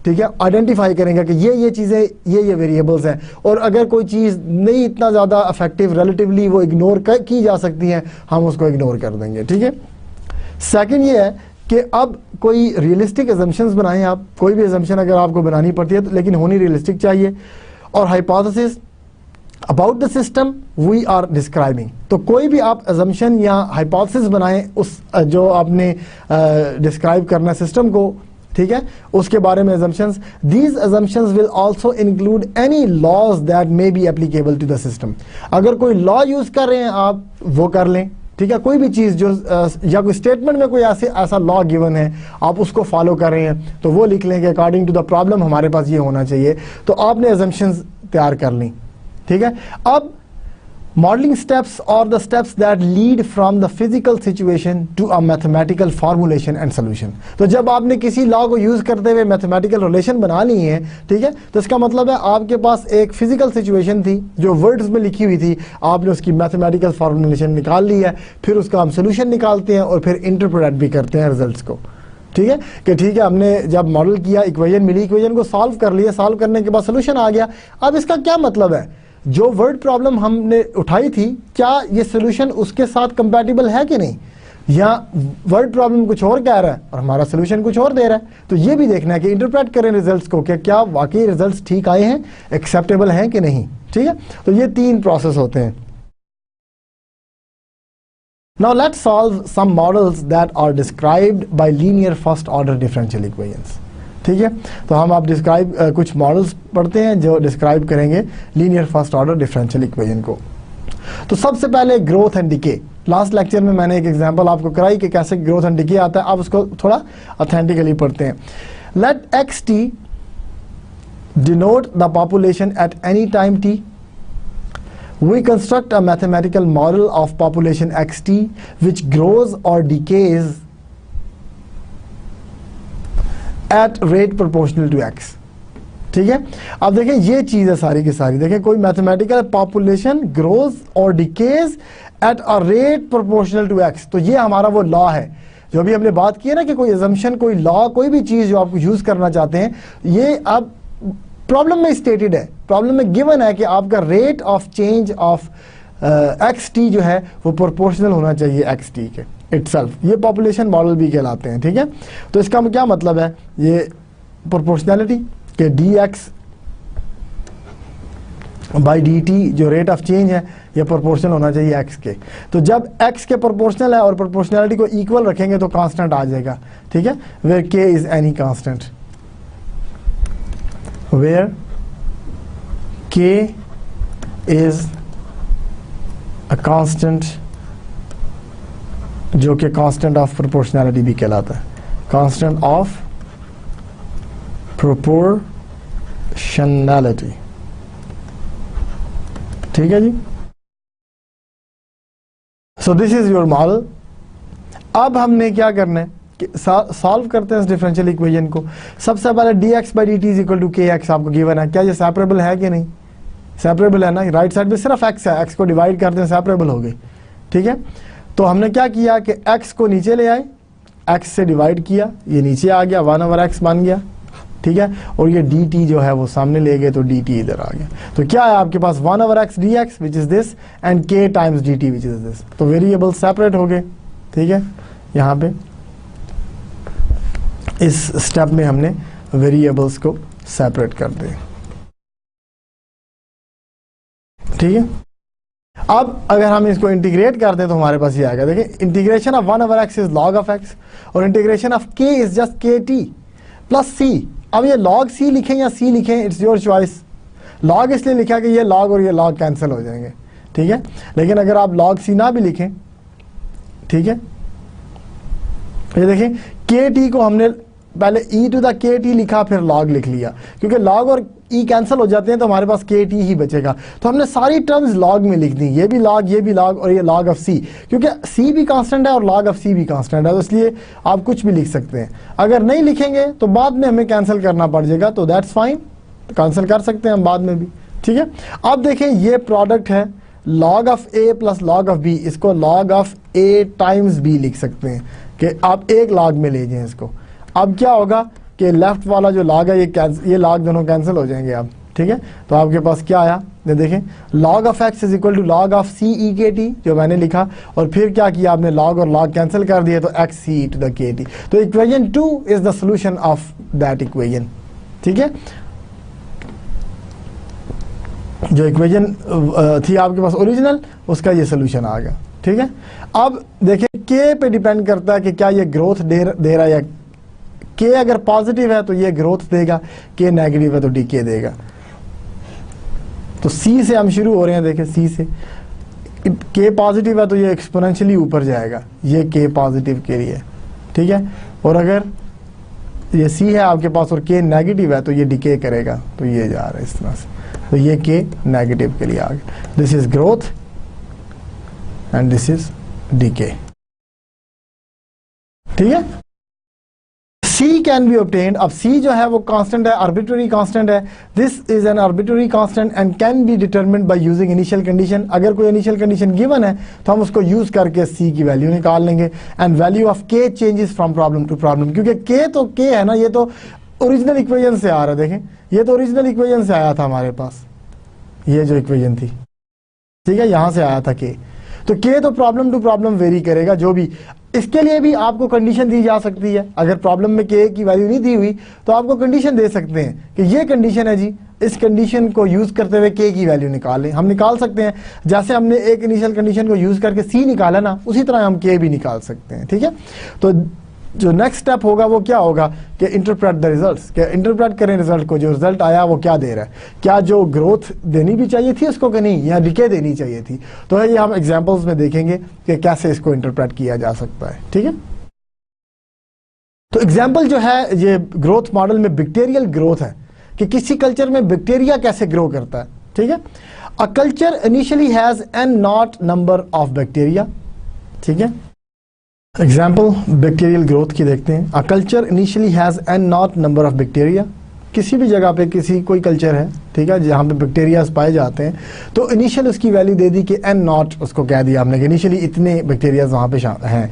ठीक है, आइडेंटिफाई करेंगे कि ये चीज़ें, ये वेरिएबल्स हैं। और अगर कोई चीज़ नहीं इतना ज़्यादा इफेक्टिव, रिलेटिवली वो इग्नोर की जा सकती हैं, हम उसको इग्नोर कर देंगे, ठीक है। सेकंड ये है कि अब कोई रियलिस्टिक एजम्पशंस बनाएं आप। कोई भी एजम्पशन अगर आपको बनानी पड़ती है तो लेकिन होनी रियलिस्टिक चाहिए। और hypothesis about the system we are describing. तो कोई भी आप एजम्पशन या हाइपोथेसिस बनाएं उस जो आपने डिस्क्राइब करना सिस्टम को, ठीक है, उसके बारे में assumptions। These assumptions will also include any laws that may be applicable to the system। अगर कोई लॉ यूज कर रहे हैं आप वो कर लें, ठीक है। कोई भी चीज़ जो या कोई स्टेटमेंट में कोई ऐसा लॉ गिवन है आप उसको फॉलो कर रहे हैं तो वो लिख लें कि अकॉर्डिंग टू द प्रॉब्लम हमारे पास ये होना चाहिए। तो आपने assumptions तैयार कर ली, ठीक है। अब modeling steps are the steps that lead from the physical situation to a mathematical formulation and solution। तो जब आपने किसी लॉ को यूज करते हुए मैथमेटिकल रिलेशन बना ली है, ठीक है, तो इसका मतलब है आपके पास एक फिजिकल सिचुएशन थी जो वर्ड्स में लिखी हुई थी, आपने उसकी मैथमेटिकल फॉर्मुलेशन निकाल ली है, फिर उसका हम सोल्यूशन निकालते हैं और फिर इंटरप्रेट भी करते हैं रिजल्ट्स को, ठीक है। कि ठीक है हमने जब मॉडल किया, इक्वेशन मिली, इक्वेशन को सॉल्व कर लिया, सॉल्व करने के बाद सोल्यूशन आ गया। अब इसका क्या मतलब है, जो वर्ड प्रॉब्लम हमने उठाई थी क्या ये सोल्यूशन उसके साथ कंपैटिबल है कि नहीं। या वर्ड प्रॉब्लम कुछ और कह रहा है और हमारा सोल्यूशन कुछ और दे रहा है। तो ये भी देखना है कि इंटरप्रेट करें रिजल्ट्स को कि क्या वाकई रिजल्ट्स ठीक आए हैं, एक्सेप्टेबल हैं कि नहीं। ठीक है, तो ये 3 प्रोसेस होते हैं। Now let's solve some models that are described by linear first order differential equations. ठीक है, तो हम आप डिस्क्राइब कुछ मॉडल्स पढ़ते हैं जो डिस्क्राइब करेंगे linear first order differential equation को। तो सबसे पहले growth and decay. Last lecture में मैंने एक एग्जांपल आपको कराई कि कैसे ग्रोथ एंड डिके आता है। अब उसको थोड़ा ऑथेंटिकली पढ़ते हैं। Let x t denote the population at any time t. We construct a mathematical model of population xt which grows or decays at rate proportional to x। ठीक है, अब देखें ये चीज है सारी की सारी। देखें कोई मैथमेटिकल पॉपुलेशन ग्रोज और decays at a rate proportional to x. तो ये हमारा वो लॉ है जो अभी हमने बात की है ना कि कोई अजम्पशन, कोई लॉ, कोई भी चीज जो आप यूज करना चाहते हैं, ये अब प्रॉब्लम में स्टेटेड है, प्रॉब्लम में गिवन है कि आपका rate of change of X T जो है वो प्रोपोर्शनल होना चाहिए एक्स टी के इटसेल्फ। ये पॉपुलेशन मॉडल भी कहलाते हैं। ठीक है, तो इसका क्या मतलब है, ये प्रोपोर्शनैलिटी के D x by D T जो रेट ऑफ चेंज है ये प्रोपोर्शनल होना चाहिए एक्स के। तो जब एक्स के प्रोपोर्शनल है और प्रोपोर्शनैलिटी को इक्वल रखेंगे तो कांस्टेंट आ जाएगा। ठीक है, वेयर के is any constant, where k is a constant जो कि constant of proportionality भी कहलाता है, constant of proportionality। ठीक है जी, so this is your model। अब हमने क्या करना है, सॉल्व करते हैं इस डिफरेंशियल इक्वेशन को। सबसे पहले dx by D T is equal to k x आपको गिवन है। क्या ये सेपरेबल है कि नहीं, सेपरेबल है ना, राइट साइड में सिर्फ x है, x को डिवाइड करते हैं सेपरेबल हो गए। ठीक है, तो हमने क्या किया कि x को नीचे ले आए, x से डिवाइड किया, ये नीचे आ गया, 1/x बन गया। ठीक है, और ये dt जो है वो सामने ले गए तो dt इधर आ गया। तो क्या है आपके पास 1/x dx which is this and k times dt which is this. तो वेरिएबल सेपरेट हो गए। ठीक है, यहाँ पे इस स्टेप में हमने वेरिएबल्स को सेपरेट कर दिया। ठीक है, अब अगर हम इसको इंटीग्रेट कर दें तो हमारे पास ये आएगा। देखिए integration of 1/x is log of x और integration of k is just kt plus c। अब ये log c लिखें या c लिखें, इट्स योर चॉइस। log इसलिए लिखा कि ये log और ये log कैंसिल हो जाएंगे। ठीक है, लेकिन अगर आप log c ना भी लिखें, ठीक है, ये देखें kt को हमने पहले e टू द के टी लिखा फिर log लिख लिया, क्योंकि log और e कैंसिल हो जाते हैं तो हमारे पास के टी ही बचेगा। तो हमने सारी टर्म्स log में लिख दी, ये भी log, ये भी log और ये log ऑफ c, क्योंकि c भी कांस्टेंट है और log ऑफ c भी कांस्टेंट है, तो इसलिए आप कुछ भी लिख सकते हैं। अगर नहीं लिखेंगे तो बाद में हमें कैंसिल करना पड़ जाएगा, तो दैट्स फाइन, कैंसिल कर सकते हैं हम बाद में भी। ठीक है, अब देखें ये प्रोडक्ट है log of a plus log of b, इसको log of a times b लिख सकते हैं कि आप एक log में ले जाएं इसको। अब क्या होगा कि लेफ्ट वाला जो log है ये log दोनों कैंसिल हो जाएंगे अब। ठीक है, तो आपके पास क्या आया, ये देखें log of x is equal to log of c e k t जो मैंने लिखा, और फिर क्या किया आपने log और log कैंसिल कर दिए तो x c e to the के टी। तो equation 2 is the solution of that equation. ठीक है, जो इक्वेशन थी आपके पास ओरिजिनल, उसका ये सोल्यूशन आ गया। ठीक है, अब देखें k पे डिपेंड करता है कि क्या ये ग्रोथ दे रहा है, या k अगर पॉजिटिव है तो ये ग्रोथ देगा, k नेगेटिव है तो डीके देगा। तो c से हम शुरू हो रहे हैं, देखें c से, k पॉजिटिव है तो ये एक्सपोनेंशियली ऊपर जाएगा, ये k पॉजिटिव के लिए। ठीक है, और अगर ये c है आपके पास और k नेगेटिव है तो ये डीके करेगा, तो ये जा रहा है इस तरह से, तो ये k नेगेटिव के लिए आ गया। This is growth and this is decay. ठीक है, C कैन बी obtained। अब C जो है वो कांस्टेंट है, आर्बिट्ररी कांस्टेंट है। This is an arbitrary constant and can be determined by using initial condition. अगर कोई इनिशियल कंडीशन गिवन है तो हम उसको यूज करके C की वैल्यू निकाल लेंगे। And value of K changes from problem to problem, क्योंकि K तो K है ना, ये तो ओरिजिनल इक्वेशन से आ रहा है। देखें ये तो ओरिजिनल इक्वेशन से आया था हमारे पास, ये जो इक्वेशन थी, ठीक है, यहां से आया था K। तो K तो प्रॉब्लम टू प्रॉब्लम वेरी करेगा, जो भी इसके लिए भी आपको कंडीशन दी जा सकती है। अगर प्रॉब्लम में के की वैल्यू नहीं दी हुई तो आपको कंडीशन दे सकते हैं कि ये कंडीशन है जी, इस कंडीशन को यूज करते हुए के की वैल्यू निकालें। हम निकाल सकते हैं, जैसे हमने एक इनिशियल कंडीशन को यूज करके सी निकाला ना, उसी तरह हम के भी निकाल सकते हैं। ठीक है, तो जो नेक्स्ट स्टेप होगा वो क्या होगा कि इंटरप्रेट द रिजल्ट्स, कि इंटरप्रेट करें रिजल्ट को, जो रिजल्ट आया वो क्या दे रहा है, क्या जो ग्रोथ देनी भी चाहिए थी उसको कि नहीं, या डिके देनी चाहिए थी। तो ये हम एग्जांपल्स में देखेंगे कि कैसे इसको इंटरप्रेट किया जा सकता है। ठीक है, तो एग्जांपल जो है ये ग्रोथ मॉडल में बैक्टीरियल ग्रोथ है कि किसी कल्चर में बैक्टीरिया कैसे ग्रो करता है। ठीक है, a culture initially has an not number of bacteria. ठीक है, एग्जाम्पल बैक्टीरियल ग्रोथ की देखते हैं। A culture initially has an not number of bacteria. किसी भी जगह पे किसी कोई कल्चर है, ठीक है, जहाँ पे बैक्टीरियाज पाए जाते हैं, तो इनिशियल उसकी वैल्यू दे दी कि एन नॉट, उसको कह दिया हमने कि इनिशियली इतने बैक्टीरियाज वहाँ पे हैं।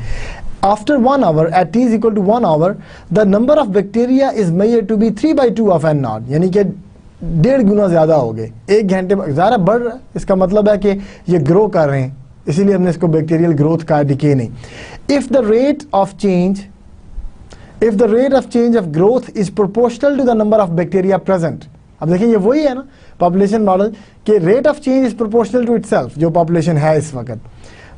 After 1 hour at t is equal to 1 hour the number of bacteria is measured to be 3/2 of n naught, यानी कि 1.5 गुना ज़्यादा हो गए। 1 घंटे में ज़्यादा बढ़ रहा है, इसका मतलब है कि ये ग्रो कर रहे हैं, इसीलिए हमने इसको बैक्टीरियल ग्रोथ का, डिके नहीं। If the rate of change of growth is proportional to the number of bacteria present. अब देखिए ये वही है ना पॉपुलेशन मॉडल कि rate of change is proportional to itself, जो पॉपुलेशन है इस वक्त।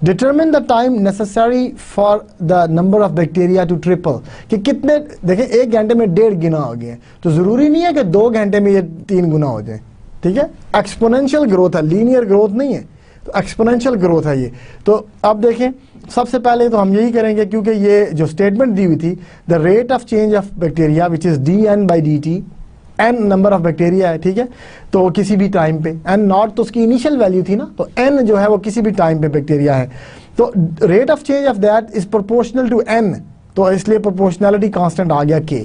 Determine the time necessary for the number of bacteria to triple, कि कितने, देखिए 1 घंटे में 1.5 गुना हो गए, तो ज़रूरी नहीं है कि 2 घंटे में ये 3 गुना हो जाए। ठीक है, एक्सपोनेंशियल ग्रोथ है, लीनियर ग्रोथ नहीं है, तो एक्सपोनेंशियल ग्रोथ है ये। तो अब देखें, सबसे पहले तो हम यही करेंगे, क्योंकि ये जो स्टेटमेंट दी हुई थी, the rate of change of bacteria which is dn/dt, n number of bacteria है। ठीक है, तो किसी भी टाइम पे n नॉट तो उसकी इनिशियल वैल्यू थी ना, तो n जो है वो किसी भी टाइम पे बैक्टीरिया है, तो rate of change of that is proportional to n, तो इसलिए प्रोपोर्शनैलिटी कांस्टेंट आ गया k।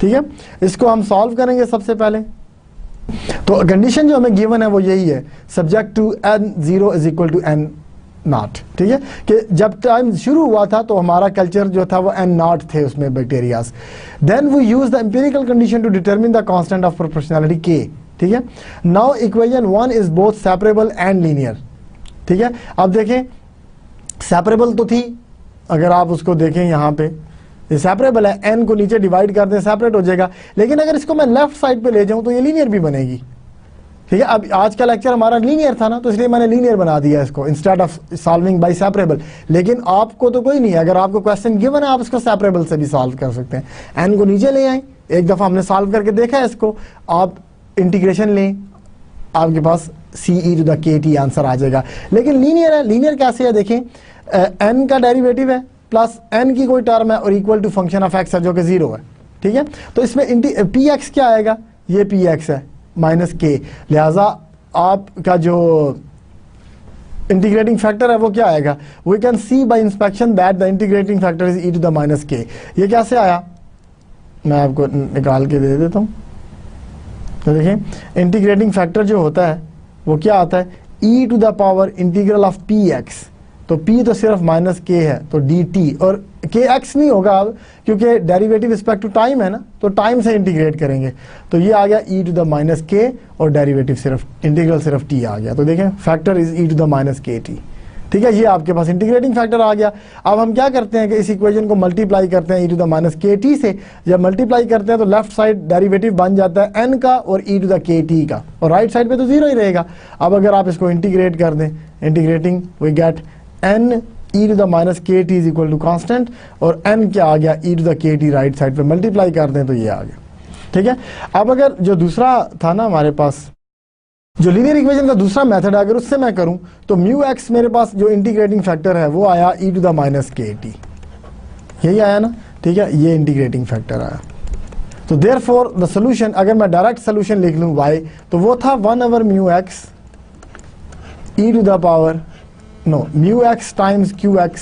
ठीक है, इसको हम सॉल्व करेंगे सबसे पहले। तो कंडीशन जो हमें गिवन है वो यही है, subject to n0 is equal to n not. ठीक है, कि जब टाइम शुरू हुआ था तो हमारा कल्चर जो था वो n नॉट थे उसमें bacterias. Then we use the empirical condition to determine the constant of proportionality k। ठीक है, now equation 1 is both separable and linear. ठीक है, अब देखें सेपरेबल तो थी, अगर आप उसको देखें यहाँ पे ये सेपरेबल है, n को नीचे डिवाइड कर दें सेपरेट हो जाएगा, लेकिन अगर इसको मैं लेफ्ट साइड पे ले जाऊं तो ये लीनियर भी बनेगी। ठीक है, अब आज का लेक्चर हमारा लीनियर था ना, तो इसलिए मैंने लीनियर बना दिया इसको instead of solving by separable. लेकिन आपको तो कोई नहीं है, अगर आपको क्वेश्चन गिवन है आप इसको सेपरेबल से भी सॉल्व कर सकते हैं। n को नीचे ले आए, एक दफ़ा हमने सॉल्व करके देखा है इसको, आप इंटीग्रेशन लें, आपके पास ce⁻ आंसर आ जाएगा। लेकिन लीनियर है, लीनियर कैसे है देखें, n का डेरिवेटिव है प्लस n की कोई टर्म है और equal to function of x है जो कि 0 है। ठीक है, तो इसमें px क्या आएगा, ये px है माइनस k, लिहाजा आपका जो इंटीग्रेटिंग फैक्टर है वो क्या आएगा, we can see by inspection that the integrating factor is e⁻k। ये कैसे आया, मैं आपको निकाल के दे देता हूँ। तो देखिए इंटीग्रेटिंग फैक्टर जो होता है वो क्या आता है, e⁻ इंटीग्रल ऑफ px, तो p तो सिर्फ -k है तो dt, और kx नहीं होगा अब क्योंकि डेरिवेटिव रिस्पेक्ट टू टाइम है ना, तो टाइम से इंटीग्रेट करेंगे, तो ये आ गया e⁻k और डेरिवेटिव सिर्फ इंटीग्रल सिर्फ t आ गया। तो देखें फैक्टर इज e⁻kt। ठीक है, ये आपके पास इंटीग्रेटिंग फैक्टर आ गया। अब हम क्या करते हैं कि इस इक्वेशन को मल्टीप्लाई करते हैं e⁻kt से। जब मल्टीप्लाई करते हैं तो लेफ्ट साइड डेरिवेटिव बन जाता है n का और e⁻kt का, और राइट साइड पे तो 0 ही रहेगा। अब अगर आप इसको इंटीग्रेट कर दें, integrating we get n e⁻kt is equal to constant, और n क्या आ गया e⁻kt, राइट साइड पे मल्टीप्लाई कर दें तो ये आ गया। ठीक है, अब अगर जो दूसरा था ना हमारे पास, जो लीनियर इक्वेशन का दूसरा मेथड है, अगर उससे मैं करूं तो μx मेरे पास जो इंटीग्रेटिंग फैक्टर है वो आया e⁻kt, यही आया ना। ठीक है, ये इंटीग्रेटिंग फैक्टर आया। तो देयरफॉर द सॉल्यूशन, अगर मैं डायरेक्ट सॉल्यूशन लिख लूं y, तो वो था 1/μx μx times qx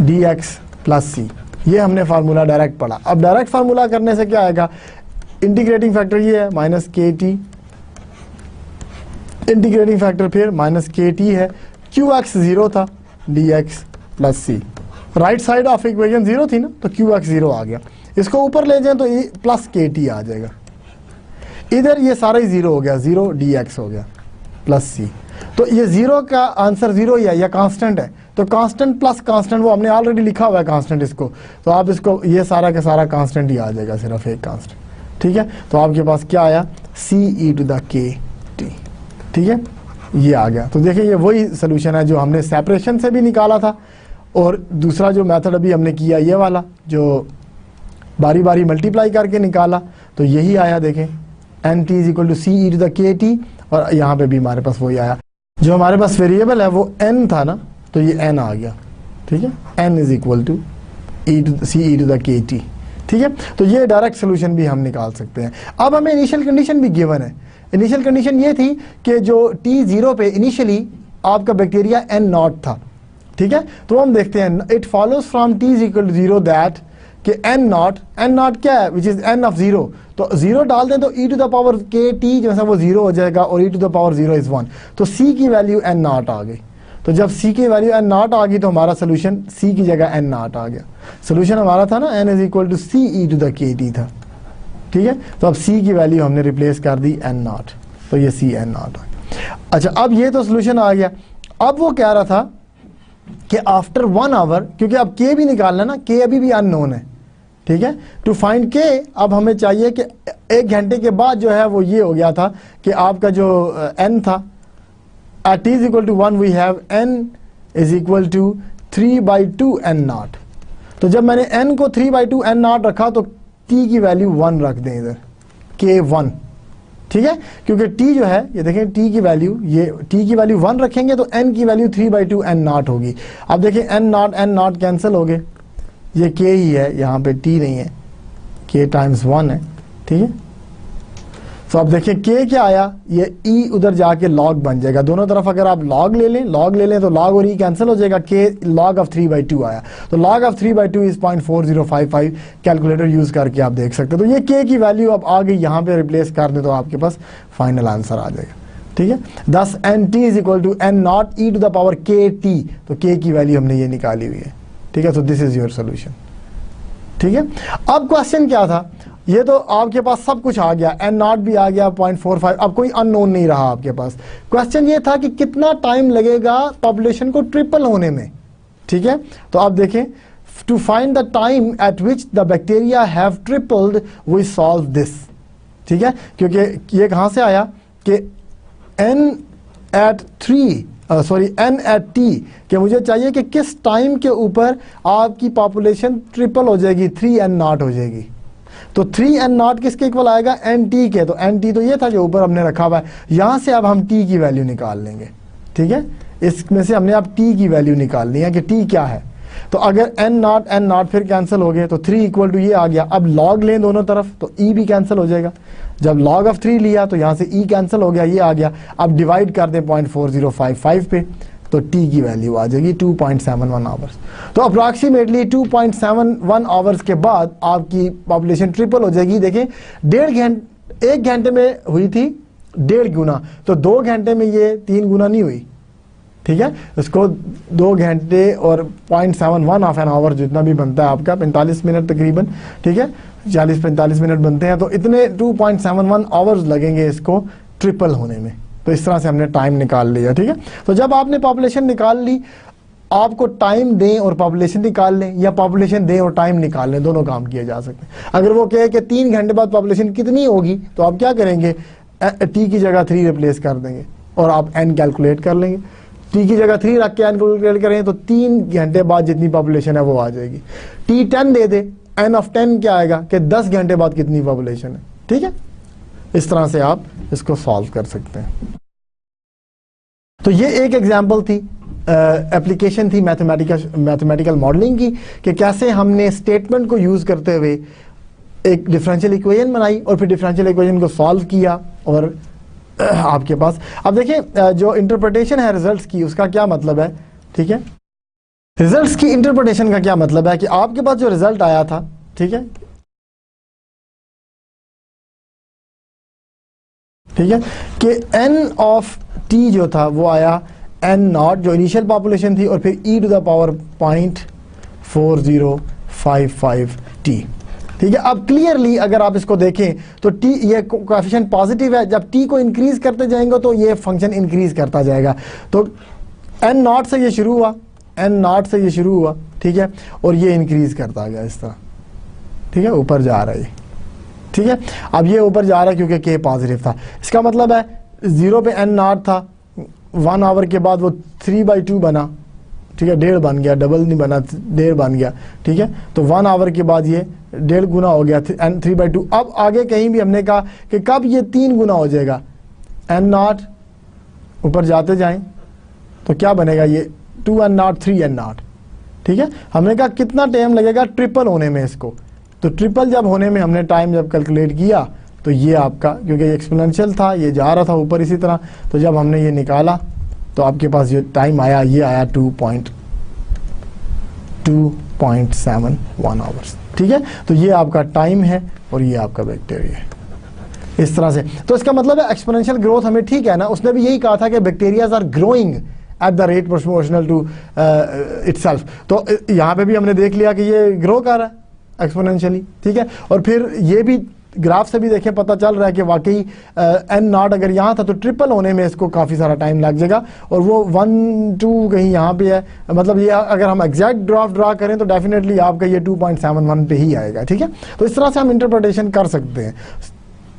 dx plus c। ये हमने फार्मूला डायरेक्ट पढ़ा। अब डायरेक्ट फार्मूला करने से क्या आएगा, इंटीग्रेटिंग फैक्टर ये है -kt, इंटीग्रेटिंग फैक्टर फिर -kt है, qx 0 था, dx plus c। Right side of equation 0 थी ना, तो qx 0 आ गया। इसको ऊपर ले जाएं तो ये प्लस kt आ जाएगा, इधर ये सारा ही 0 हो गया, 0 dx हो गया प्लस c। तो तो ये जीरो का आंसर जीरो ही है या कांस्टेंट है, तो कांस्टेंट प्लस कांस्टेंट वो हमने ऑलरेडी लिखा हुआ है कांस्टेंट इसको, तो आप इसको ये सारा का सारा कांस्टेंट ही आ जाएगा, सिर्फ एक कांस्टेंट, ठीक है। तो आपके पास क्या आया, सी ई टू द के टी, ठीक है, ये आ गया। तो देखिए ये वही सोल्यूशन है जो हमने सेपरेशन से भी निकाला था, और दूसरा जो मेथड अभी हमने किया ये वाला जो बारी बारी मल्टीप्लाई करके निकाला, तो यही आया। देखें n t is equal to c e to the के टी, और यहाँ पे भी हमारे पास वही आया। जो हमारे पास वेरिएबल है वो एन था ना, तो ये एन आ गया, ठीक है, n is equal to e to c e to the के टी, ठीक है। तो ये डायरेक्ट सोल्यूशन भी हम निकाल सकते हैं। अब हमें इनिशियल कंडीशन भी गिवन है। इनिशियल कंडीशन ये थी कि जो टी जीरो पे इनिशियली आपका बैक्टीरिया एन नॉट था, ठीक है। तो हम देखते हैं it follows from t is equal to zero that कि एन नॉट क्या है, which is n of zero, तो जीरो डाल दें तो e to the power k t जो है वो जीरो हो जाएगा, और e to the power zero is one, तो सी की वैल्यू एन नॉट आ गई। तो जब सी की वैल्यू एन नॉट आ गई तो हमारा सोल्यूशन सी की जगह एन नॉट आ गया। सोल्यूशन हमारा था ना n is equal to c e to the के टी था, ठीक है। तो अब सी की वैल्यू हमने रिप्लेस कर दी एन नॉट, तो ये सी एन नॉट आ गया। अच्छा, अब ये तो सोल्यूशन आ गया। अब वो कह रहा था कि आफ्टर 1 आवर, क्योंकि अब के भी निकालना ना, के अभी भी अननोन है, ठीक है, टू फाइंड के अब हमें चाहिए कि 1 घंटे के बाद जो है वो ये हो गया था कि आपका जो n था at t is equal to 1 we have n is equal to 3/2 n not. तो जब मैंने n को 3/2 n नॉट रखा तो t की वैल्यू 1 रख दें इधर, k 1, ठीक है, क्योंकि t जो है ये देखें t की वैल्यू, ये t की वैल्यू 1 रखेंगे तो n की वैल्यू 3/2 n नॉट होगी। अब देखें n नॉट कैंसिल हो गए, ये k ही है, यहाँ पे t नहीं है, k टाइम्स 1 है, ठीक है। तो अब देखिए k क्या आया, ये e उधर जाके log बन जाएगा, दोनों तरफ अगर आप log ले लें तो log और e कैंसिल हो जाएगा, k log ऑफ 3/2 आया, तो log of 3/2 is 0.4055, calculator use करके आप देख सकते हो। तो ये k की वैल्यू अब आ गई, यहाँ पे रिप्लेस कर दें तो आपके पास फाइनल आंसर आ जाएगा, ठीक है। Thus n t is equal to n not e to the power k T, तो k की वैल्यू हमने ये निकाली हुई है, ठीक है। So this is your solution, ठीक है। अब क्वेश्चन क्या था, ये तो आपके पास सब कुछ आ गया, एन नॉट भी आ गया, 0.45, अब कोई अननोन नहीं रहा आपके पास। क्वेश्चन ये था कि कितना टाइम लगेगा पॉपुलेशन को ट्रिपल होने में, ठीक है। तो आप देखें, to find the time at which the bacteria have tripled we solve this, ठीक है, क्योंकि ये कहाँ से आया कि एन एट टी, कि मुझे चाहिए कि किस टाइम के ऊपर आपकी पॉपुलेशन ट्रिपल हो जाएगी, 3n नॉट हो जाएगी। तो 3n नॉट किसके इक्वल आएगा, एन टी के, तो एन टी तो ये था जो ऊपर हमने रखा हुआ है, यहां से अब हम टी की वैल्यू निकाल लेंगे, ठीक है। इसमें से हमने अब टी की वैल्यू निकालनी है कि टी क्या है। तो अगर एन नॉट फिर कैंसिल हो गए तो 3 इक्वल टू ये आ गया। अब लॉग लें दोनों तरफ तो ई भी कैंसिल हो जाएगा, जब लॉग ऑफ 3 लिया तो यहाँ से ई कैंसिल हो गया, ये आ गया। अब डिवाइड कर दें 0.4055 पे, तो टी की वैल्यू आ जाएगी 2.71 आवर्स। तो अप्रॉक्सीमेटली 2.71 आवर्स के बाद आपकी पॉपुलेशन ट्रिपल हो जाएगी। देखें 1 घंटे में हुई थी 1.5 गुना, तो 2 घंटे में ये 3 गुना नहीं हुई, ठीक है। इसको 2 घंटे और 0.71 ऑफ एन आवर जितना भी बनता है आपका 45 मिनट तकरीबन, ठीक है, 40-45 मिनट बनते हैं, तो इतने 2.71 आवर्स लगेंगे इसको ट्रिपल होने में। तो इस तरह से हमने टाइम निकाल लिया, ठीक है। तो जब आपने पॉपुलेशन निकाल ली, आपको टाइम दें और पॉपुलेशन निकाल लें, या पॉपुलेशन दें और टाइम निकाल लें, दोनों काम किए जा सकते हैं। अगर वो कहे कि 3 घंटे बाद पॉपुलेशन कितनी होगी, तो आप क्या करेंगे, टी की जगह 3 रिप्लेस कर देंगे और आप एन कैलकुलेट कर लेंगे। टी की जगह 3 रख के एन कैलकुलेट करें तो 3 घंटे बाद जितनी पॉपुलेशन है वो आ जाएगी। टी 10 दे दे, एन ऑफ 10 क्या आएगा कि 10 घंटे बाद कितनी पॉपुलेशन है, ठीक है। इस तरह से आप इसको सॉल्व कर सकते हैं। तो ये एक एग्जांपल थी, एप्लीकेशन थी मैथमेटिकल मॉडलिंग की, कि कैसे हमने स्टेटमेंट को यूज करते हुए एक डिफरेंशियल इक्वेशन बनाई और फिर डिफरेंशियल इक्वेशन को सॉल्व किया। और आपके पास अब देखिए जो इंटरप्रिटेशन है रिजल्ट्स की, उसका क्या मतलब है, ठीक है। रिजल्ट्स की इंटरप्रिटेशन का क्या मतलब है कि आपके पास जो रिजल्ट आया था, ठीक है, कि n ऑफ t जो था वो आया n नॉट जो इनिशियल पॉपुलेशन थी, और फिर e to the power 0.4055t, ठीक है। अब क्लियरली अगर आप इसको देखें तो टी ये कोएफिशिएंट पॉजिटिव है, जब टी को इंक्रीज करते जाएंगे तो ये फंक्शन इंक्रीज करता जाएगा। तो एन नॉट से ये शुरू हुआ, एन नॉट से ये शुरू हुआ, ठीक है, और ये इंक्रीज करता गया इस तरह, ठीक है, ऊपर जा रहा है, ठीक है। अब ये ऊपर जा रहा है क्योंकि के पॉजिटिव था। इसका मतलब है 0 पे एन नॉट था, 1 आवर के बाद वो 3/2 बना, ठीक है, 1.5 बन गया, डबल नहीं बना, 1.5 बन गया, ठीक है। तो 1 आवर के बाद ये 1.5 गुना हो गया, एन 3/2। अब आगे कहीं भी हमने कहा कि कब ये 3 गुना हो जाएगा, एन नॉट ऊपर जाते जाएं तो क्या बनेगा, ये 2n नॉट 3n नॉट, ठीक है। हमने कहा कितना टाइम लगेगा ट्रिपल होने में इसको, तो ट्रिपल जब होने में हमने टाइम जब कैलकुलेट किया तो ये आपका, क्योंकि एक्सपोनेंशियल था, ये जा रहा था ऊपर इसी तरह, तो जब हमने ये निकाला तो आपके पास जो टाइम आया ये आया 2.71 आवर्स, ठीक है। तो ये आपका टाइम है और ये आपका बैक्टीरिया है, इस तरह से। तो इसका मतलब है एक्सपोनेंशियल ग्रोथ हमें, ठीक है ना, उसने भी यही कहा था कि bacterias are growing at the rate proportional to itself. तो यहाँ पे भी हमने देख लिया कि ये ग्रो कर रहा है एक्सपोनेंशियली, ठीक है। और फिर ये भी ग्राफ से भी देखें पता चल रहा है कि वाकई एन नॉट अगर यहाँ था तो ट्रिपल होने में इसको काफ़ी सारा टाइम लग जाएगा, और वो 1 2 कहीं यहाँ पे है, मतलब ये अगर हम एग्जैक्ट ग्राफ ड्रा करें तो डेफिनेटली आपका ये 2.71 पे ही आएगा, ठीक है। तो इस तरह से हम इंटरप्रिटेशन कर सकते हैं।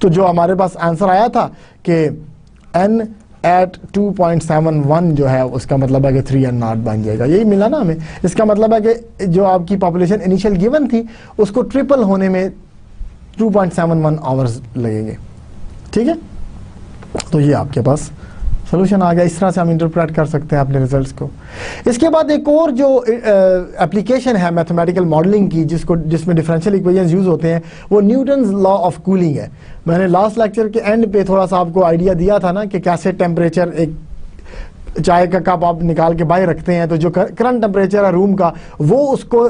तो जो हमारे पास आंसर आया था कि एन एट 2.71 जो है उसका मतलब है कि 3n नॉट बन जाएगा, यही मिला ना हमें। इसका मतलब है कि जो आपकी पॉपुलेशन इनिशियल गिवन थी उसको ट्रिपल होने में 2.71 आवर्स लगेंगे, ठीक है। तो ये आपके पास सोल्यूशन आ गया। इस तरह से हम इंटरप्रेट कर सकते हैं अपने रिजल्ट्स को। इसके बाद एक और जो एप्लीकेशन है मैथमेटिकल मॉडलिंग की जिसमें डिफरेंशियल इक्वेशंस यूज होते हैं वो न्यूटन्स लॉ ऑफ कूलिंग है। मैंने लास्ट लेक्चर के एंड पे थोड़ा सा आपको आइडिया दिया था ना कि कैसे टेम्परेचर, एक चाय का कप आप निकाल के बाहर रखते हैं तो जो करंट टेम्परेचर है रूम का वो उसको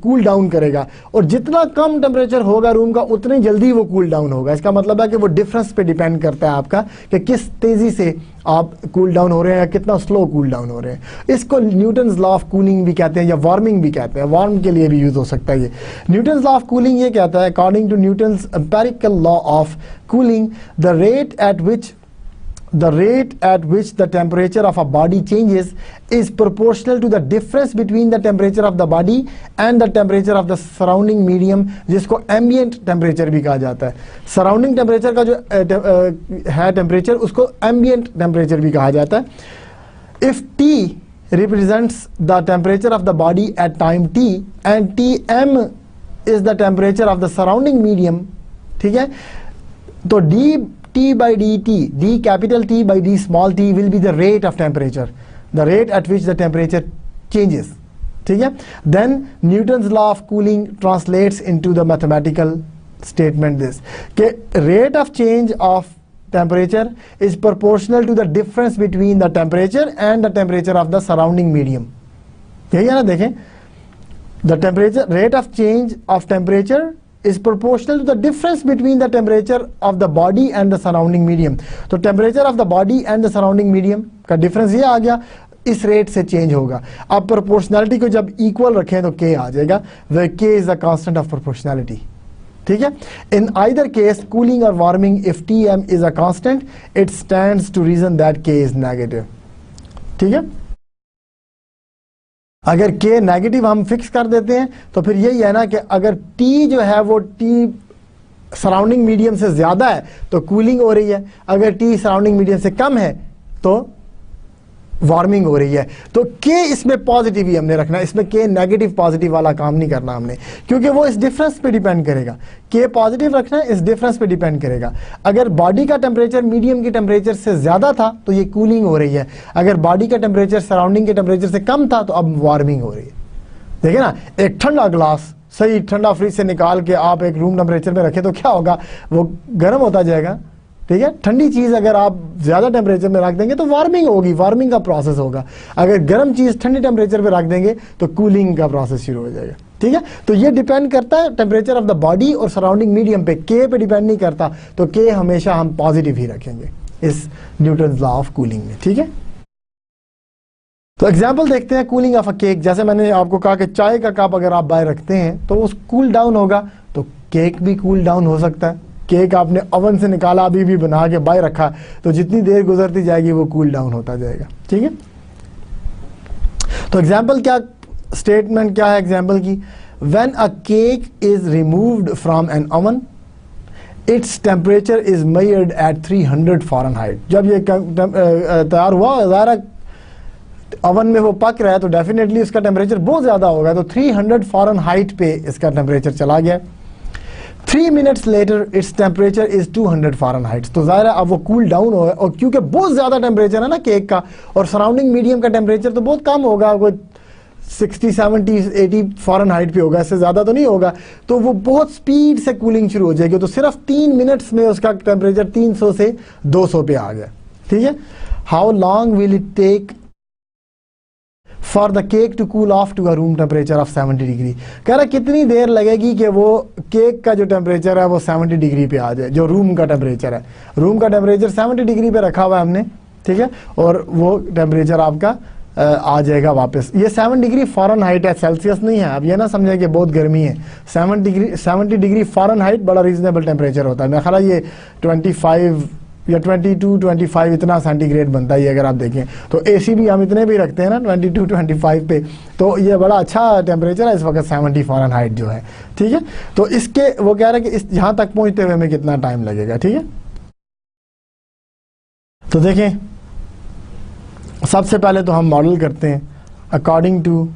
कूल डाउन करेगा, और जितना कम टेम्परेचर होगा रूम का उतनी जल्दी वो कूल डाउन होगा। इसका मतलब है कि वो डिफरेंस पे डिपेंड करता है आपका कि किस तेज़ी से आप कूल डाउन हो रहे हैं या कितना स्लो कूल डाउन हो रहे हैं। इसको न्यूटन्स लॉ ऑफ कूलिंग भी कहते हैं या वार्मिंग भी कहते हैं, वार्म के लिए भी यूज़ हो सकता है ये। न्यूटन्स लॉ ऑफ कूलिंग ये कहता है, according to Newton's empirical law of cooling, the rate at which the temperature of a body changes is proportional to the difference between the temperature of the body and the temperature of the surrounding medium, जिसको ambient temperature भी कहा जाता है। surrounding temperature का जो है temperature उसको ambient temperature भी कहा जाता है। if T represents the temperature of the body at time T and Tm is the temperature of the surrounding medium, ठीक है, तो T by dt, d capital T by d small t will be the rate of temperature, the rate at which the temperature changes, ठीक है। Then Newton's law of cooling translates into the mathematical statement this कि rate of change of temperature is proportional to the difference between the temperature and the temperature of the surrounding medium। यही है ना, देखें, the temperature rate of change of temperature is proportional to the difference between the temperature of the body and the surrounding medium। तो temperature of the body and the surrounding medium का difference ये आ गया, इस रेट से चेंज होगा। अब प्रोपोर्शनैलिटी को जब इक्वल रखें तो k आ जाएगा, where k is the constant of proportionality, ठीक है। in either case cooling or warming, if Tm is a constant it stands to reason that k is negative, ठीक है। अगर k नेगेटिव हम फिक्स कर देते हैं तो फिर यही है ना कि अगर T जो है वो T सराउंडिंग मीडियम से ज़्यादा है तो कूलिंग हो रही है, अगर T सराउंडिंग मीडियम से कम है तो वार्मिंग हो रही है। तो K इसमें पॉजिटिव ही हमने रखना है, इसमें K नेगेटिव पॉजिटिव वाला काम नहीं करना हमने, क्योंकि वो इस डिफरेंस पे डिपेंड करेगा। K पॉजिटिव रखना है, इस डिफरेंस पे डिपेंड करेगा। अगर बॉडी का टेम्परेचर मीडियम की टेम्परेचर से ज़्यादा था तो ये कूलिंग हो रही है, अगर बॉडी का टेम्परेचर सराउंडिंग के टेम्परेचर से कम था तो अब वार्मिंग हो रही है। देखिए ना, एक ठंडा ग्लास सही ठंडा फ्रिज से निकाल के आप एक रूम टेम्परेचर में रखें तो क्या होगा, वो गर्म होता जाएगा, ठीक है। ठंडी चीज़ अगर आप ज़्यादा टेम्परेचर में रख देंगे तो वार्मिंग होगी, वार्मिंग का प्रोसेस होगा। अगर गर्म चीज़ ठंडी टेम्परेचर पे रख देंगे तो कूलिंग का प्रोसेस शुरू हो जाएगा, ठीक है। तो ये डिपेंड करता है टेम्परेचर ऑफ द बॉडी और सराउंडिंग मीडियम पे, K पे डिपेंड नहीं करता। तो K हमेशा हम पॉजिटिव ही रखेंगे इस न्यूटन्स लॉ ऑफ कूलिंग में, ठीक है। तो एग्जाम्पल देखते हैं कूलिंग ऑफ अ केक। जैसे मैंने आपको कहा कि चाय का कप अगर आप बाहर रखते हैं तो उस कूल डाउन होगा, तो केक भी कूल डाउन हो सकता है। केक आपने ओवन से निकाला, अभी भी बना के बाहर रखा, तो जितनी देर गुजरती जाएगी वो कूल डाउन होता जाएगा। ठीक है, तो एग्जाम्पल क्या, स्टेटमेंट क्या है एग्जाम्पल की, when a cake is removed from an oven its temperature is measured at 300 Fahrenheit. जब ये तैयार हुआ, ज़ाहिर ओवन में वो पक रहा है, तो डेफिनेटली इसका टेम्परेचर बहुत ज़्यादा होगा, तो 300 फ़ारेनहाइट पे इसका टेम्परेचर चला गया। 3 minutes later it's temperature is 200 Fahrenheit. तो ज़ाहिर है अब वो कूल डाउन हो, और क्योंकि बहुत ज़्यादा टेम्परेचर है ना केक का, और सराउंडिंग मीडियम का टेम्परेचर तो बहुत कम होगा, कोई 60, 70, 80 फ़ारेनहाइट पे होगा, इससे ज़्यादा तो नहीं होगा, तो वो बहुत स्पीड से कूलिंग शुरू हो जाएगी। तो सिर्फ 3 मिनट्स में उसका टेम्परेचर 300 से 200 पे आ गया। ठीक है, how long will it take for the cake to cool off to a room temperature of 70 degree. कह रहा कितनी देर लगेगी कि वो केक का जो टेम्परेचर है वो 70 डिग्री पे आ जाए, जो रूम का टेम्परेचर है। रूम का टेम्परेचर 70 डिग्री पे रखा हुआ है हमने, ठीक है, और वो टेम्परेचर आपका आ जाएगा वापस। ये 7 डिग्री फ़ारेनहाइट है, सेल्सियस नहीं है। अब ये ना समझें कि बहुत गर्मी है। 70 डिग्री फ़ारेनहाइट बड़ा रीजनेबल टेम्परेचर होता है। मेरा ख्याल है ये 25 या 22, 25 इतना सेंटीग्रेड बनता है ये, अगर आप देखें तो। एसी भी हम इतने भी रखते हैं ना 22, 25 पे, तो ये बड़ा अच्छा टेम्परेचर है इस वक्त 70 फ़ारेनहाइट जो है। ठीक है, तो इसके वो कह रहे हैं कि इस यहाँ तक पहुँचते हुए हमें कितना टाइम लगेगा। ठीक है, तो देखें सबसे पहले तो हम मॉडल करते हैं according to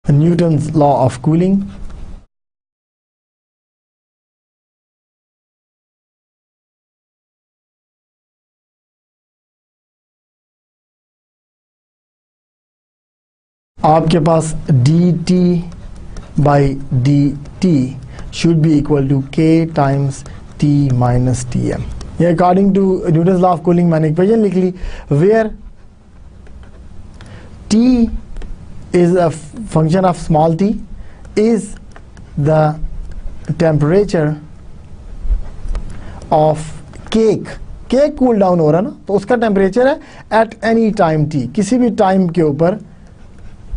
Newton's law of cooling. आपके पास dt by dt should be equal to k times t minus tm। ये according to Newton's law of cooling मैंने इक्वेशन लिख ली, where t is a function of small t is the temperature of cake। Cake cool down हो रहा है ना, तो उसका टेम्परेचर है एट एनी टाइम t, किसी भी टाइम के ऊपर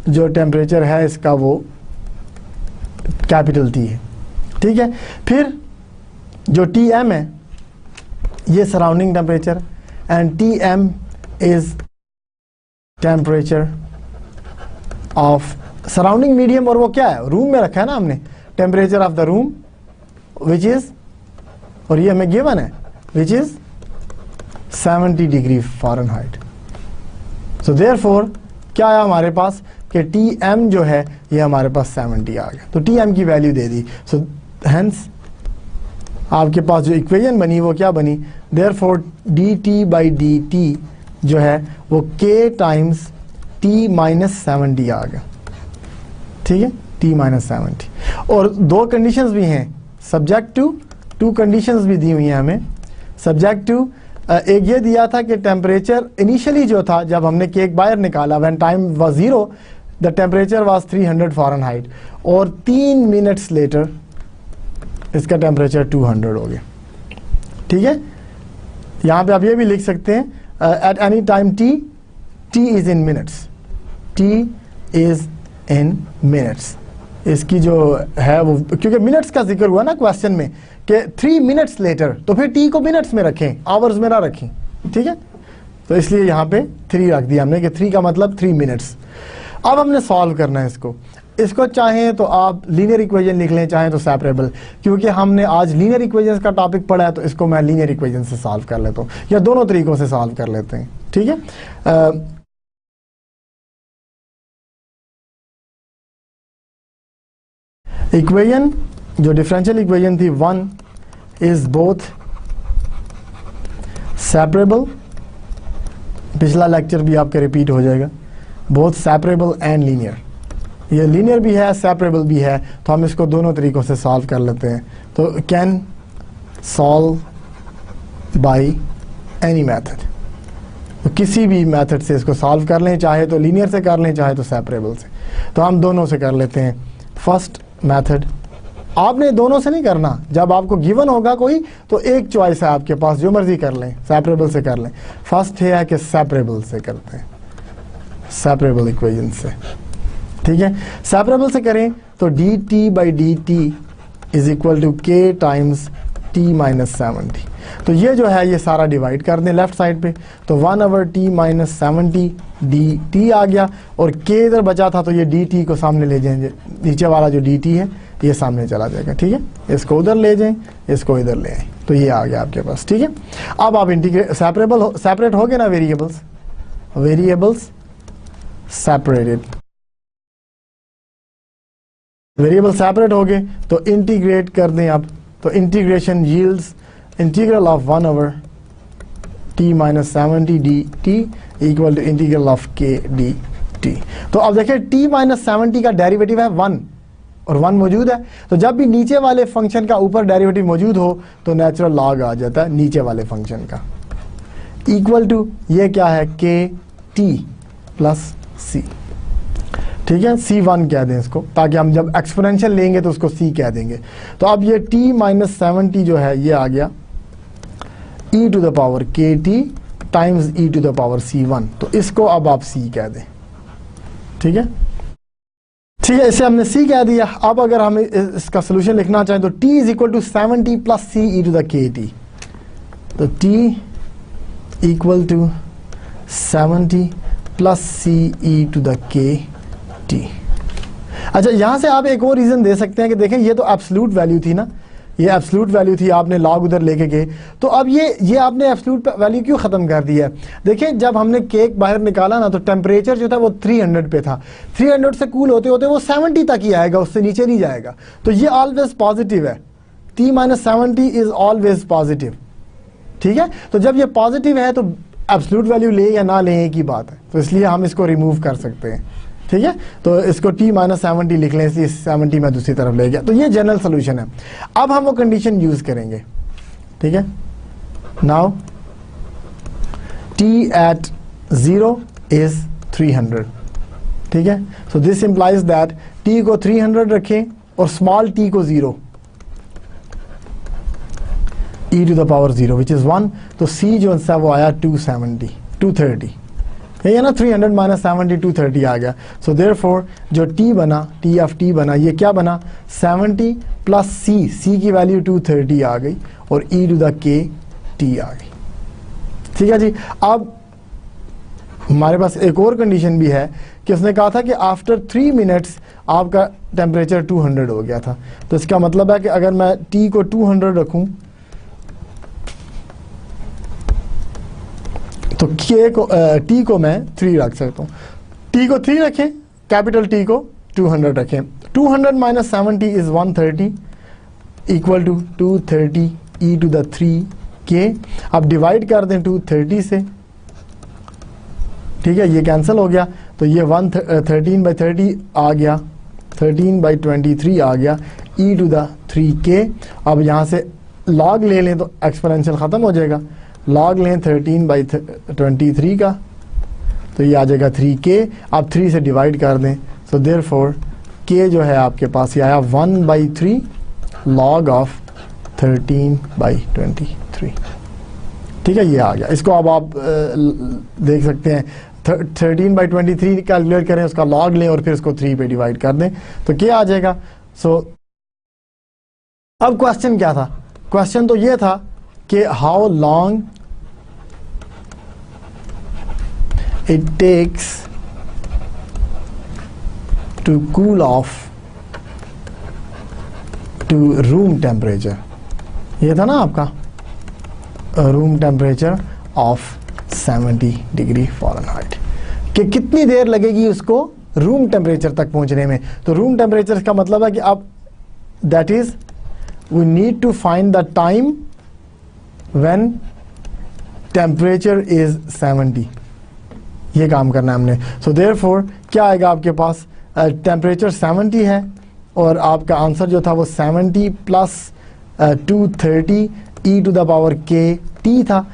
जो टेम्परेचर है इसका वो कैपिटल T है। ठीक है, फिर जो Tm है ये surrounding temperature, and Tm is temperature of surrounding medium, और वो क्या है, रूम में रखा है ना हमने, temperature of the room which is, और ये हमें गिवन है, which is 70 degree Fahrenheit. So therefore क्या है हमारे पास कि Tm जो है ये हमारे पास 70 आ गया, तो Tm की वैल्यू दे दी। सो हेंस आपके पास जो इक्वेशन बनी वो क्या बनी, देयरफॉर dt बाई dt जो है वो k टाइम्स t माइनस 70 आ गया। ठीक है, t माइनस 70, और दो कंडीशंस भी हैं, सब्जेक्ट टू, 2 कंडीशंस भी दी हुई हैं हमें। सब्जेक्ट टू एक ये दिया था कि टेम्परेचर इनिशियली जो था जब हमने केक बाहर निकाला, when time was 0 the temperature was 300 Fahrenheit, और 3 मिनट्स लेटर इसका टेम्परेचर 200 हो गया। ठीक है, यहाँ पे आप ये भी लिख सकते हैं eight any time t is in minutes, t is in minutes. इसकी जो है वो, क्योंकि मिनट्स का जिक्र हुआ ना क्वेश्चन में कि 3 मिनट्स लेटर, तो फिर t को मिनट्स में रखें, आवर्स में ना रखें। ठीक है, तो इसलिए यहाँ पे 3 रख दिया हमने कि 3 का मतलब 3 मिनट्स। अब हमने सॉल्व करना है इसको चाहें तो आप लीनियर इक्वेशन लिख लें, चाहें तो सेपरेबल, क्योंकि हमने आज लीनियर इक्वेशंस का टॉपिक पढ़ा है, तो इसको मैं लीनियर इक्वेशन से सॉल्व कर लेता हूँ, या दोनों तरीकों से सॉल्व कर लेते हैं। ठीक है, इक्वेशन जो डिफरेंशियल इक्वेशन थी 1 इज बोथ सेपरेबल, पिछला लेक्चर भी आपका रिपीट हो जाएगा, बोथ सेपरेबल एंड लीनियर। ये लीनियर भी है, सेपरेबल भी है, तो हम इसको दोनों तरीकों से सॉल्व कर लेते हैं। तो can solve by any method, तो किसी भी मेथड से इसको सॉल्व कर लें, चाहे तो लीनियर से कर लें, चाहे तो सेपरेबल से। तो हम दोनों से कर लेते हैं। फर्स्ट मेथड, आपने दोनों से नहीं करना, जब आपको गिवन होगा कोई तो एक चॉइस है आपके पास, जो मर्जी कर लें, सेपरेबल से कर लें। फर्स्ट है कि सेपरेबल से करते हैं, सेपरेबल इक्वेशन से। ठीक है, सेपरेबल से करें तो D T by D T is equal to K times T minus 70। तो ये जो है ये सारा डिवाइड कर दें लेफ्ट साइड पे, तो 1/t-70 डी टी आ गया, और के इधर बचा था तो ये डी टी को सामने ले जाएंगे, नीचे वाला जो डी टी है ये सामने चला जाएगा। ठीक है, इसको उधर ले जाएं, इसको इधर ले आए, तो ये आ गया आपके पास। ठीक है, अब आप इंटीग्रेट सेपरेट हो गए ना वेरिएबल्स सेपरेटेड, वेरिएबल सेपरेट हो गए तो इंटीग्रेट कर दें आप, तो integration yields integral of 1/t-70 dt equal to integral of k dt। तो अब देखिए t-70 का डेरिवेटिव है 1 और 1 मौजूद है, तो जब भी नीचे वाले फंक्शन का ऊपर डेरिवेटिव मौजूद हो तो नेचुरल लॉग आ जाता है नीचे वाले फंक्शन का, इक्वल टू ये क्या है k t प्लस c। ठीक है, C1 कह दें इसको, ताकि हम जब एक्सपोनेंशियल लेंगे तो उसको C कह देंगे। तो अब ये t-70 जो है ये आ गया e to the power kt times e to the power C1, तो इसको अब आप C कह दें। ठीक है, ठीक है, इसे हमने C कह दिया। अब अगर हम इसका सोल्यूशन लिखना चाहें तो t is equal to 70 plus C e to the kt, तो t equal to 70 plus C e to the kt। अच्छा, यहां से आप एक और रीजन दे सकते हैं कि देखें ये तो एब्सोल्यूट वैल्यू थी ना, ये एब्सोल्यूट वैल्यू थी, आपने लॉग उधर लेके गए, तो अब ये आपने एब्सोल्यूट वैल्यू क्यों खत्म कर दिया है? देखिए जब हमने केक बाहर निकाला ना तो टेम्परेचर जो था वो 300 पे था, 300 से कूल होते होते वो 70 तक ही आएगा, उससे नीचे नहीं जाएगा, तो ये ऑलवेज पॉजिटिव है, t-70 इज ऑलवेज पॉजिटिव। ठीक है, तो जब ये पॉजिटिव है तो एब्सोल्यूट वैल्यू ले या ना ले एक ही बात है, तो इसलिए हम इसको रिमूव कर सकते हैं। ठीक है, तो इसको t-70 लिख लें, इसलिए 70 में दूसरी तरफ ले गया, तो ये जनरल सोल्यूशन है। अब हम वो कंडीशन यूज करेंगे। ठीक है, नाउ t एट 0 इज 300। ठीक है, so this implies that t को 300 रखें और स्मॉल t को 0, e to the power 0 which is 1, तो c जो है वो आया 230, ये है ना 300 माइनस 70 230 आ गया। सो देयरफॉर जो t बना, t ऑफ t बना, ये क्या बना 70 प्लस c की वैल्यू 230 आ गई और e to the k t आ गई। ठीक है जी, अब हमारे पास एक और कंडीशन भी है कि उसने कहा था कि आफ्टर 3 मिनट्स आपका टेम्परेचर 200 हो गया था, तो इसका मतलब है कि अगर मैं t को 200 रखूं तो t को मैं 3 रख सकता हूँ, t को 3 रखें, कैपिटल T को 200 रखें, 200 minus 70 is 130 equal to 230 e to the 3k। अब डिवाइड कर दें 230 से, ठीक है, ये कैंसिल हो गया, तो ये 13/30 आ गया, 13/23 आ गया e टू द 3k। अब यहाँ से log ले लें तो एक्सपोनेंशियल ख़त्म हो जाएगा, log लें 13/23 का, तो ये आ जाएगा 3k। आप 3 से डिवाइड कर दें, सो देयरफॉर k जो है आपके पास ये आया 1/3 log ऑफ 13/23। ठीक है, ये आ गया। इसको अब आप देख सकते हैं 13/23 कैलकुलेट करें, उसका log लें और फिर उसको 3 पे डिवाइड कर दें तो क्या आ जाएगा। सो अब क्वेश्चन क्या था? क्वेश्चन तो ये था कि how long it takes to cool off to room temperature, ये था ना आपका room temperature of 70 degree Fahrenheit, कि कितनी देर लगेगी उसको रूम टेम्परेचर तक पहुंचने में। तो रूम टेम्परेचर का मतलब है कि अब that is we need to find the time when temperature is 70, ये काम करना है हमने। सो देयरफॉर क्या आएगा आपके पास, टेम्परेचर 70 है और आपका आंसर जो था वो 70 plus 230 e to the power k t था।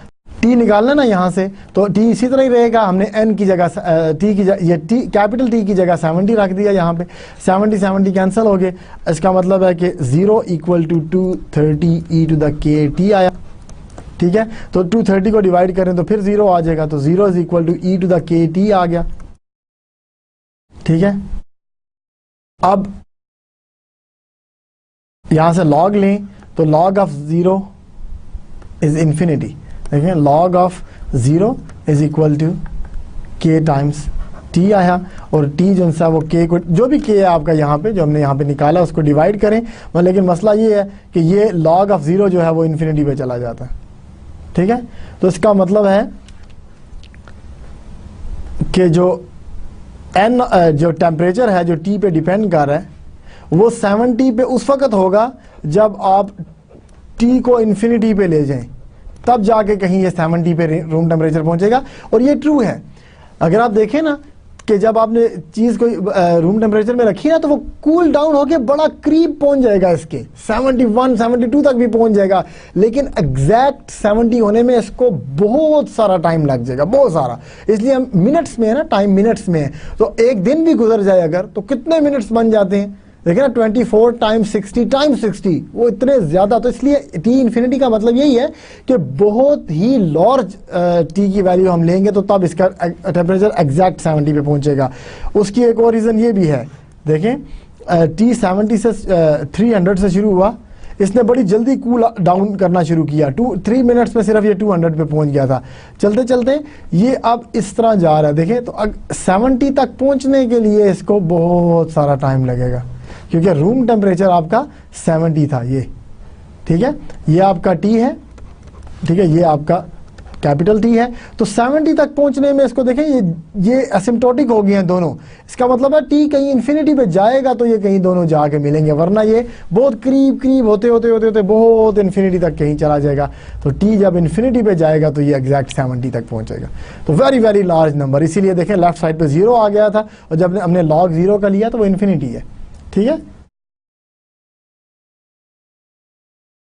t निकालना ना यहाँ से, तो t इसी तरह ही रहेगा, हमने n की जगह t की जगह, ये t कैपिटल T की जगह 70 रख दिया, यहाँ पे 70 कैंसिल हो गए। इसका मतलब है कि 0 equal to 230 e to the k t आया। ठीक है, तो 230 को डिवाइड करें तो फिर 0 आ जाएगा, तो 0 is equal to e to the k t आ गया। ठीक है, अब यहां से log लें तो log ऑफ 0 इज इन्फिनिटी। देखें log of 0 is equal to k times t आया, और t जो सा वो k को, जो भी k है आपका यहाँ पे, जो हमने यहाँ पे निकाला उसको डिवाइड करें। लेकिन मसला ये है कि ये log ऑफ 0 जो है वो इन्फिनिटी पे चला जाता है, ठीक है। तो इसका मतलब है कि जो n जो टेम्परेचर है जो t पे डिपेंड कर रहा है वो 70 पे उस वक्त होगा जब आप t को इन्फिनिटी पे ले जाएं, तब जाके कहीं ये 70 पे रूम टेम्परेचर पहुंचेगा। और ये ट्रू है। अगर आप देखें ना कि जब आपने चीज़ को रूम टेम्परेचर में रखी ना तो वो कूल डाउन होके बड़ा करीब पहुंच जाएगा, इसके 71 72 तक भी पहुंच जाएगा, लेकिन एग्जैक्ट 70 होने में इसको बहुत सारा टाइम लग जाएगा, बहुत सारा। इसलिए हम मिनट्स में है ना, टाइम मिनट्स में है। तो एक दिन भी गुजर जाए अगर, तो कितने मिनट्स बन जाते हैं, देखिए ना, 24 टाइम्स 60 वो इतने ज़्यादा। तो इसलिए t इन्फिनिटी का मतलब यही है कि बहुत ही लार्ज t की वैल्यू हम लेंगे तो तब इसका टेम्परेचर एग्जैक्ट 70 पे पहुंचेगा। उसकी एक और रीज़न ये भी है, देखें t 70 से 300 से शुरू हुआ, इसने बड़ी जल्दी कूल डाउन करना शुरू किया, 3 मिनट्स में सिर्फ ये 200 पे पहुंच गया था। चलते चलते ये अब इस तरह जा रहा है, देखें तो 70 तक पहुंचने के लिए इसको बहुत सारा टाइम लगेगा, क्योंकि रूम टेम्परेचर आपका 70 था ये, ठीक है। ये आपका t है, ठीक है, ये आपका कैपिटल T है। तो 70 तक पहुंचने में इसको देखें ये एसिम्प्टोटिक हो गए हैं दोनों। इसका मतलब है t कहीं इन्फिनिटी पे जाएगा तो ये कहीं दोनों जाके मिलेंगे, वरना ये बहुत करीब करीब होते होते होते होते बहुत इन्फिनिटी तक कहीं चला जाएगा। तो t जब इन्फिनिटी पे जाएगा तो ये एग्जैक्ट 70 तक पहुंचेगा। तो वेरी वेरी लार्ज नंबर, इसीलिए देखें लेफ्ट साइड पे 0 आ गया था, और जब हमने log 0 का लिया तो वो इन्फिनिटी है, ठीक है।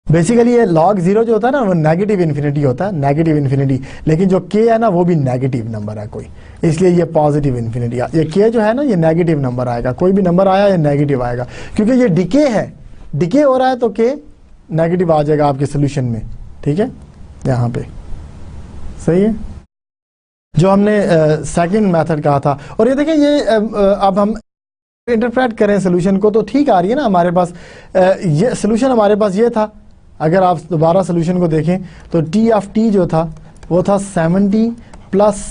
बेसिकली ये log 0 जो होता है ना वो नेगेटिव इन्फिनिटी होता है, नेगेटिव इन्फिनिटी। लेकिन जो k है ना वो भी नेगेटिव नंबर है कोई, इसलिए ये पॉजिटिव इन्फिनिटी। ये k जो है ना ये नेगेटिव नंबर आएगा, कोई भी नंबर आया ये नेगेटिव आएगा, क्योंकि ये डिके है, डिके हो रहा है तो k नेगेटिव आ जाएगा आपके सोल्यूशन में, ठीक है, यहाँ पे। सही है, जो हमने सेकंड मेथड कहा था। और ये देखिए ये अब हम इंटरप्रेट करें सोल्यूशन को तो ठीक आ रही है ना हमारे पास। ये सोल्यूशन हमारे पास ये था, अगर आप दोबारा सोल्यूशन को देखें तो t ऑफ t जो था वो था 70 plus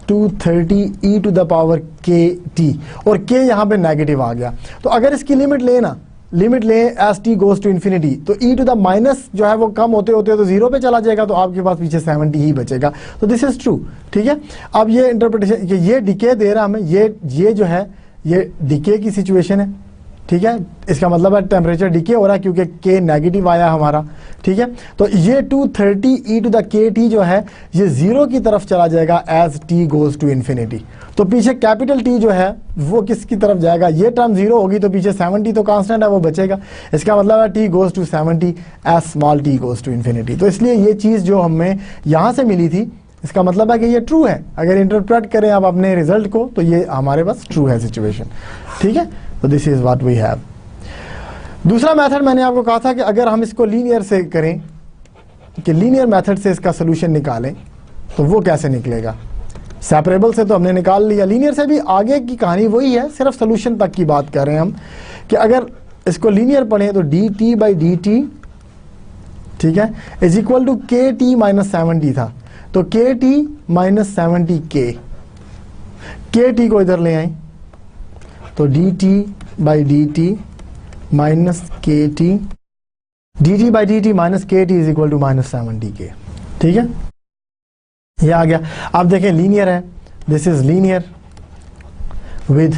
230 e to the power kt, और k यहाँ पे नेगेटिव आ गया। तो अगर इसकी लिमिट लें ना, लिमिट लें as t goes to infinity, तो e टू द माइनस जो है वो कम होते होते तो 0 पे चला जाएगा, तो आपके पास पीछे 70 ही बचेगा। तो दिस इज ट्रू, ठीक है। अब ये इंटरप्रिटेशन कि ये डिके दे रहा हमें, ये जो है ये डिके की सिचुएशन है, ठीक है। इसका मतलब है टेम्परेचर डिके हो रहा है क्योंकि k नेगेटिव आया हमारा, ठीक है। तो ये 230 e टू द kt जो है ये 0 की तरफ चला जाएगा as t goes to infinity. तो पीछे कैपिटल T जो है वो किसकी तरफ जाएगा, ये टर्म 0 होगी तो पीछे 70 तो कांस्टेंट है वो बचेगा। इसका मतलब है t goes to 70 as small t goes to infinity. तो इसलिए ये चीज़ जो हमें यहाँ से मिली थी इसका मतलब है कि ये ट्रू है। अगर इंटरप्रेट करें आप अपने रिजल्ट को तो ये हमारे पास ट्रू है सिचुएशन, ठीक है। तो this is what we have. दूसरा मेथड मैंने आपको कहा था कि अगर हम इसको लीनियर से करें, कि लीनियर मेथड से इसका सोल्यूशन निकालें, तो वो कैसे निकलेगा। सेपरेबल से तो हमने निकाल लिया, लीनियर से भी आगे की कहानी वही है, सिर्फ सोल्यूशन तक की बात कर रहे हैं हम, कि अगर इसको लीनियर पढ़ें तो dt बाई dt, ठीक है, is equal to kt minus 70 था, तो kt माइनस 70 kt को इधर ले आए तो dt by dt minus kt, dt by dt minus kt is equal to minus 70k, ठीक है। ये आ गया। आप देखें लीनियर है, this is linear with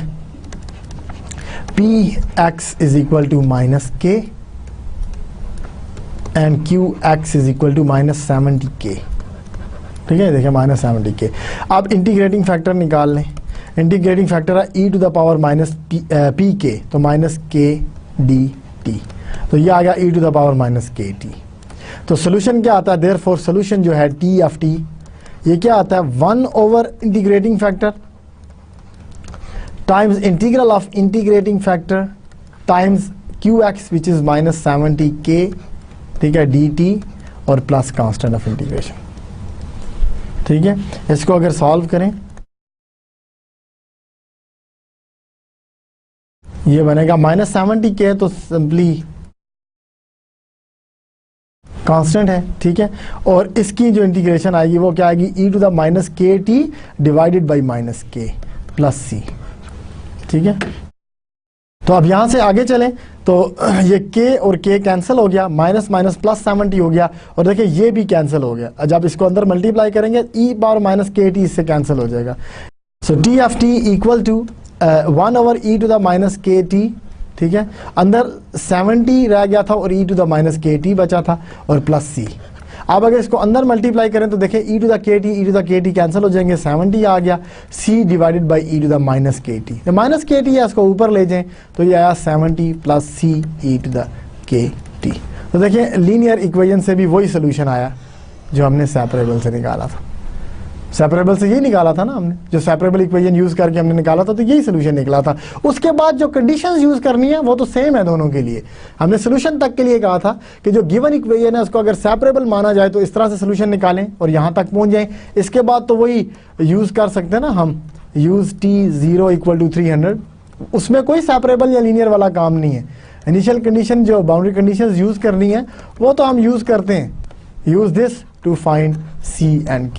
px is equal to minus k and qx is equal to minus 70k, ठीक है। देखिए माइनस 70k। आप इंटीग्रेटिंग फैक्टर निकाल लें, इंटीग्रेटिंग फैक्टर है e to the power minus pk, तो माइनस k dt, तो ये आ गया e to the power minus kt। तो सोल्यूशन क्या आता है, देयरफॉर सोल्यूशन जो है t ऑफ t ये क्या आता है 1 over integrating factor times integral of integrating factor times qx which is minus 70k, ठीक है, dt और प्लस कांस्टेंट ऑफ इंटीग्रेशन, ठीक है। इसको अगर सॉल्व करें ये बनेगा -70k, तो सिंपली कांस्टेंट है, ठीक है। और इसकी जो इंटीग्रेशन आएगी वो क्या आएगी, e टू द माइनस के टी डिवाइडेड बाई माइनस के प्लस सी, ठीक है। तो अब यहाँ से आगे चलें तो ये k और k कैंसिल हो गया, माइनस माइनस प्लस 70 हो गया, और देखिए ये भी कैंसिल हो गया। जब इसको अंदर मल्टीप्लाई करेंगे e पावर माइनस के टी इससे कैंसिल हो जाएगा। So t of t equal to 1 over e to the minus के टी, ठीक है। अंदर 70 रह गया था और e टू द माइनस के टी बचा था और प्लस सी। अब अगर इसको अंदर मल्टीप्लाई करें तो देखें e टू द के टी कैंसिल हो जाएंगे, 70 आ गया, c divided by e to the minus के टी। माइनस के टी है, इसको ऊपर ले जाएं तो ये आया 70 plus c e to the के टी। तो देखिए लीनियर इक्वेशन से भी वही सोल्यूशन आया जो हमने सेपरेबल से निकाला था। सेपरेबल से यही निकाला था ना हमने, जो सेपरेबल इक्वेशन यूज करके हमने निकाला था, तो यही सोल्यूशन निकला था। उसके बाद जो कंडीशंस यूज करनी है वो तो सेम है दोनों के लिए। हमने सोल्यूशन तक के लिए कहा था कि जो गिवन इक्वेशन है उसको अगर सेपरेबल माना जाए तो इस तरह से सोल्यूशन निकालें और यहाँ तक पहुँच जाएं। इसके बाद तो वही यूज कर सकते हैं ना हम, यूज t0 इक्वल टू 300, उसमें कोई सेपरेबल या लीनियर वाला काम नहीं है। इनिशियल कंडीशन जो बाउंड्री कंडीशन यूज करनी है वो तो हम यूज करते हैं, use this to find C and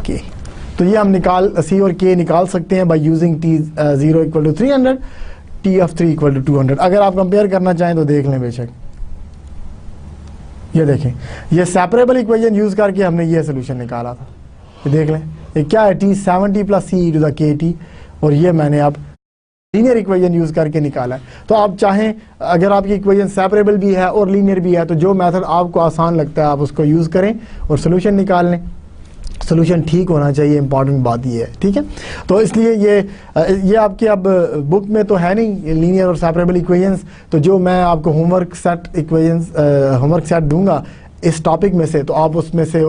K। तो ये हम निकाल C और K निकाल सकते हैं by using t0 equal to 300, t of 3 equal to 200। अगर आप कंपेयर करना चाहें तो देख लें बेशक। ये देखें, ये सेपरेबल इक्वेशन यूज करके हमने ये सोल्यूशन निकाला था। ये देख लें, ये क्या है, t 70 plus c to the kt, और ये मैंने अब लीनियर इक्वेशन यूज करके निकाला है। तो आप चाहें अगर आपकी इक्वेशन सेपरेबल भी है और लीनियर भी है तो जो मेथड आपको आसान लगता है आप उसको यूज करें और सोल्यूशन निकाल लें। सोल्यूशन ठीक होना चाहिए, इंपॉर्टेंट बात ये है, ठीक है। तो इसलिए ये आपके अब बुक में तो है नहीं लीनियर और सेपरेबल इक्वेशंस, तो जो मैं आपको होमवर्क सेट दूंगा इस टॉपिक में से, तो आप उसमें से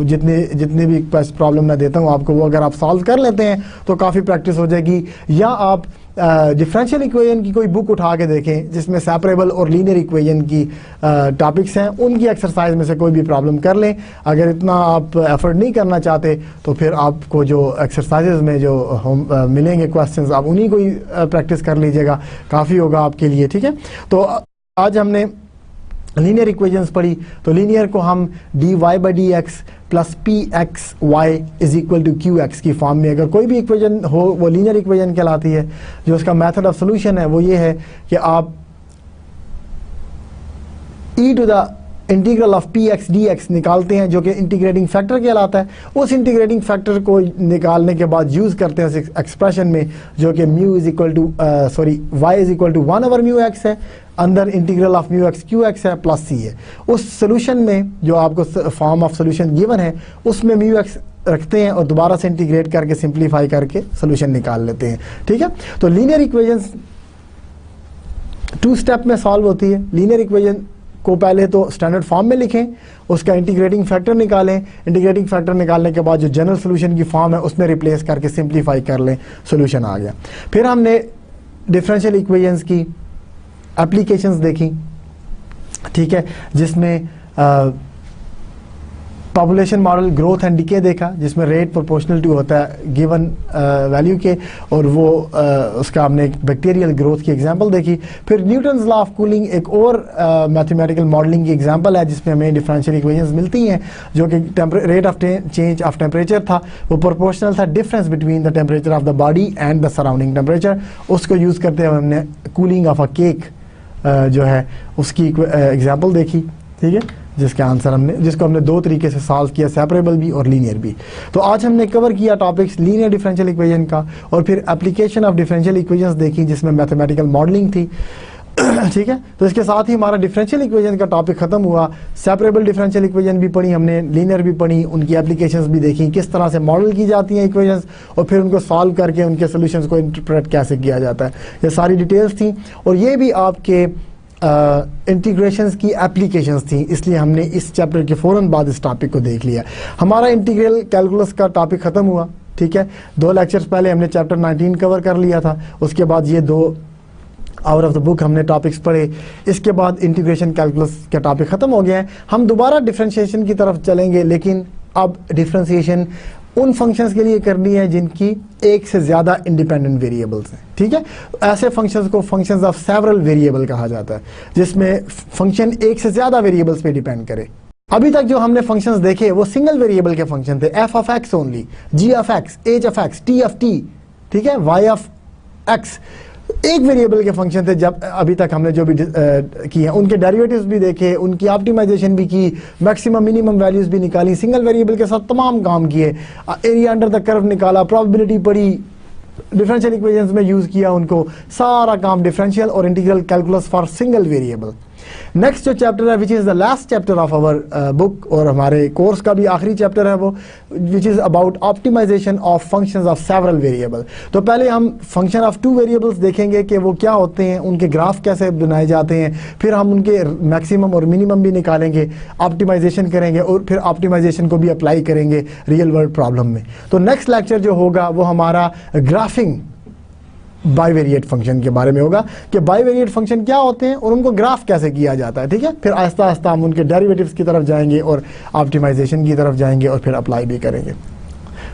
जितने भी प्रॉब्लम मैं देता हूँ आपको, वो अगर आप सॉल्व कर लेते हैं तो काफ़ी प्रैक्टिस हो जाएगी। या आप डिफरेंशियल इक्वेशन की कोई बुक उठा के देखें जिसमें सेपरेबल और लीनियर इक्वेशन की टॉपिक्स हैं, उनकी एक्सरसाइज में से कोई भी प्रॉब्लम कर लें। अगर इतना आप एफर्ट नहीं करना चाहते तो फिर आपको जो एक्सरसाइजेज में जो मिलेंगे क्वेश्चंस, आप उन्हीं को ही प्रैक्टिस कर लीजिएगा, काफ़ी होगा आपके लिए, ठीक है। तो आज हमने लीनियर इक्वेशंस पढ़ी, तो लीनियर को हम dy by D X plus P X Y is equal to Q X की फॉर्म में, अगर कोई भी इक्वेशन हो वो लीनियर इक्वेशन कहलाती है। जो उसका मेथड ऑफ सोल्यूशन है वो ये है कि आप e to the integral of P X D X निकालते हैं जो कि इंटीग्रेटिंग फैक्टर कहलाता है। उस इंटीग्रेटिंग फैक्टर को निकालने के बाद यूज़ करते हैं उस एक्सप्रेशन में जो कि mu is equal to Y is equal to 1 over mu X है, अंदर integral of mu X Q X है प्लस सी है। उस सोल्यूशन में जो आपको फॉर्म ऑफ सोल्यूशन गिवन है उसमें म्यू एक्स रखते हैं और दोबारा से इंटीग्रेट करके सिंप्लीफाई करके सोल्यूशन निकाल लेते हैं, ठीक है। तो लीनियर इक्वेशंस 2 स्टेप में सॉल्व होती है। लीनियर इक्वेशन को पहले तो स्टैंडर्ड फॉर्म में लिखें, उसका इंटीग्रेटिंग फैक्टर निकालें, इंटीग्रेटिंग फैक्टर निकालने के बाद जो जनरल सोल्यूशन की फॉर्म है उसमें रिप्लेस करके सिंप्लीफाई कर लें, सोल्यूशन आ गया। फिर हमने डिफरेंशियल इक्वेशंस की एप्लीकेशंस देखी, ठीक है, जिसमें population model growth and decay देखा जिसमें रेट प्रोपोर्शनल टू होता है गिवन वैल्यू के, और वो उसका हमने एक बैक्टीरियल ग्रोथ की एग्जांपल देखी। फिर न्यूटन्स लॉ ऑफ कूलिंग एक और मैथमेटिकल मॉडलिंग की एग्जांपल है जिसमें हमें डिफरेंशियल इक्वेशंस मिलती हैं जो कि rate of change of temperature था, वो प्रोपोर्शनल था difference between the temperature of the body and the surrounding temperature. उसको यूज़ करते हुए हमने कूलिंग ऑफ अ केक जो है उसकी एग्जांपल देखी, ठीक है, जिसका आंसर जिसको हमने 2 तरीके से सॉल्व किया, सेपरेबल भी और लीनियर भी। तो आज हमने कवर किया टॉपिक्स लीनियर डिफरेंशियल इक्वेशन का, और फिर एप्लीकेशन ऑफ डिफरेंशियल इक्वेशंस देखी जिसमें मैथमेटिकल मॉडलिंग थी, ठीक है। तो इसके साथ ही हमारा डिफरेंशियल इक्वेशन का टॉपिक खत्म हुआ। सेपरेबल डिफरेंशियल इक्वेशन भी पढ़ी हमने, लीनियर भी पढ़ी, उनकी एप्लीकेशंस भी देखी, किस तरह से मॉडल की जाती हैं इक्वेशंस और फिर उनको सॉल्व करके उनके सोल्यूशंस को इंटरप्रेट कैसे किया जाता है, ये सारी डिटेल्स थी। और ये भी आपके इंटीग्रेशंस की एप्लीकेशंस थी, इसलिए हमने इस चैप्टर के फ़ौरन बाद इस टॉपिक को देख लिया। हमारा इंटीग्रल कैलकुलस का टॉपिक ख़त्म हुआ, ठीक है। 2 लेक्चर्स पहले हमने चैप्टर 19 कवर कर लिया था, उसके बाद ये 2 आउट ऑफ द बुक हमने टॉपिक्स पढ़े। इसके बाद इंटीग्रेशन कैलकुलस का टॉपिक ख़त्म हो गया है। हम दोबारा डिफ्रेंशिएशन की तरफ चलेंगे, लेकिन अब डिफ्रेंशिएशन उन फंक्शंस के लिए करनी है जिनकी एक से ज़्यादा इंडिपेंडेंट वेरिएबल्स हैं, ठीक है। ऐसे फंक्शंस को फंक्शंस ऑफ सेवरल वेरिएबल कहा जाता है, जिसमें फंक्शन एक से ज़्यादा वेरिएबल्स पे डिपेंड करे। अभी तक जो हमने फंक्शंस देखे वो सिंगल वेरिएबल के फंक्शन थे, F of X only, G of X, H of X, T of T, ठीक है, वाई ऑफ एक्स, एक वेरिएबल के फंक्शन थे। जब अभी तक हमने जो भी किए हैं उनके डेरिवेटिव्स भी देखे, उनकी ऑप्टिमाइजेशन भी की, मैक्सिमम मिनिमम वैल्यूज भी निकाली, सिंगल वेरिएबल के साथ तमाम काम किए, एरिया अंडर द कर्व निकाला, प्रोबेबिलिटी पढ़ी, डिफरेंशियल इक्वेशंस में यूज किया उनको, सारा काम डिफरेंशियल और integral calculus for single variable. Next जो चैप्टर है which is the last chapter of our book, और हमारे कोर्स का भी आखिरी चैप्टर है वो, which is about optimization of functions of several variable. तो पहले हम फंक्शन ऑफ टू वेरिएबल्स देखेंगे कि वो क्या होते हैं, उनके ग्राफ कैसे बनाए जाते हैं, फिर हम उनके मैक्सिमम और मिनिमम भी निकालेंगे, ऑप्टिमाइजेशन करेंगे और फिर ऑप्टिमाइजेशन को भी अप्लाई करेंगे रियल वर्ल्ड प्रॉब्लम में। तो नेक्स्ट लेक्चर जो होगा वो हमारा ग्राफिंग बाइवेरिएट फंक्शन के बारे में होगा कि बाइवेरिएट फंक्शन क्या होते हैं और उनको ग्राफ कैसे किया जाता है, ठीक है। फिर आहिस्ता आहिस्ता हम उनके डेरिवेटिव्स की तरफ जाएंगे और ऑप्टिमाइजेशन की तरफ जाएंगे और फिर अप्लाई भी करेंगे।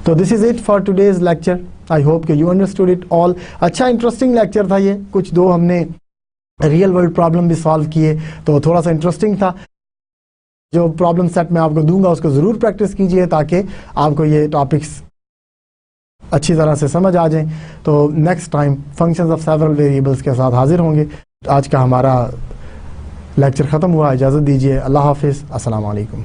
तो this is it for today's lecture. I hope कि यू अंडरस्टूड इट ऑल। अच्छा इंटरेस्टिंग लेक्चर था ये, कुछ दो हमने रियल वर्ल्ड प्रॉब्लम भी सॉल्व किए तो थोड़ा सा इंटरेस्टिंग था। जो प्रॉब्लम सेट मैं आपको दूंगा उसको ज़रूर प्रैक्टिस कीजिए ताकि आपको ये टॉपिक्स अच्छी तरह से समझ आ जाएं। तो next time functions of several variables के साथ हाजिर होंगे। आज का हमारा लेक्चर ख़त्म हुआ, इजाज़त दीजिए, अल्लाह हाफिज़, अस्सलाम वालेकुम।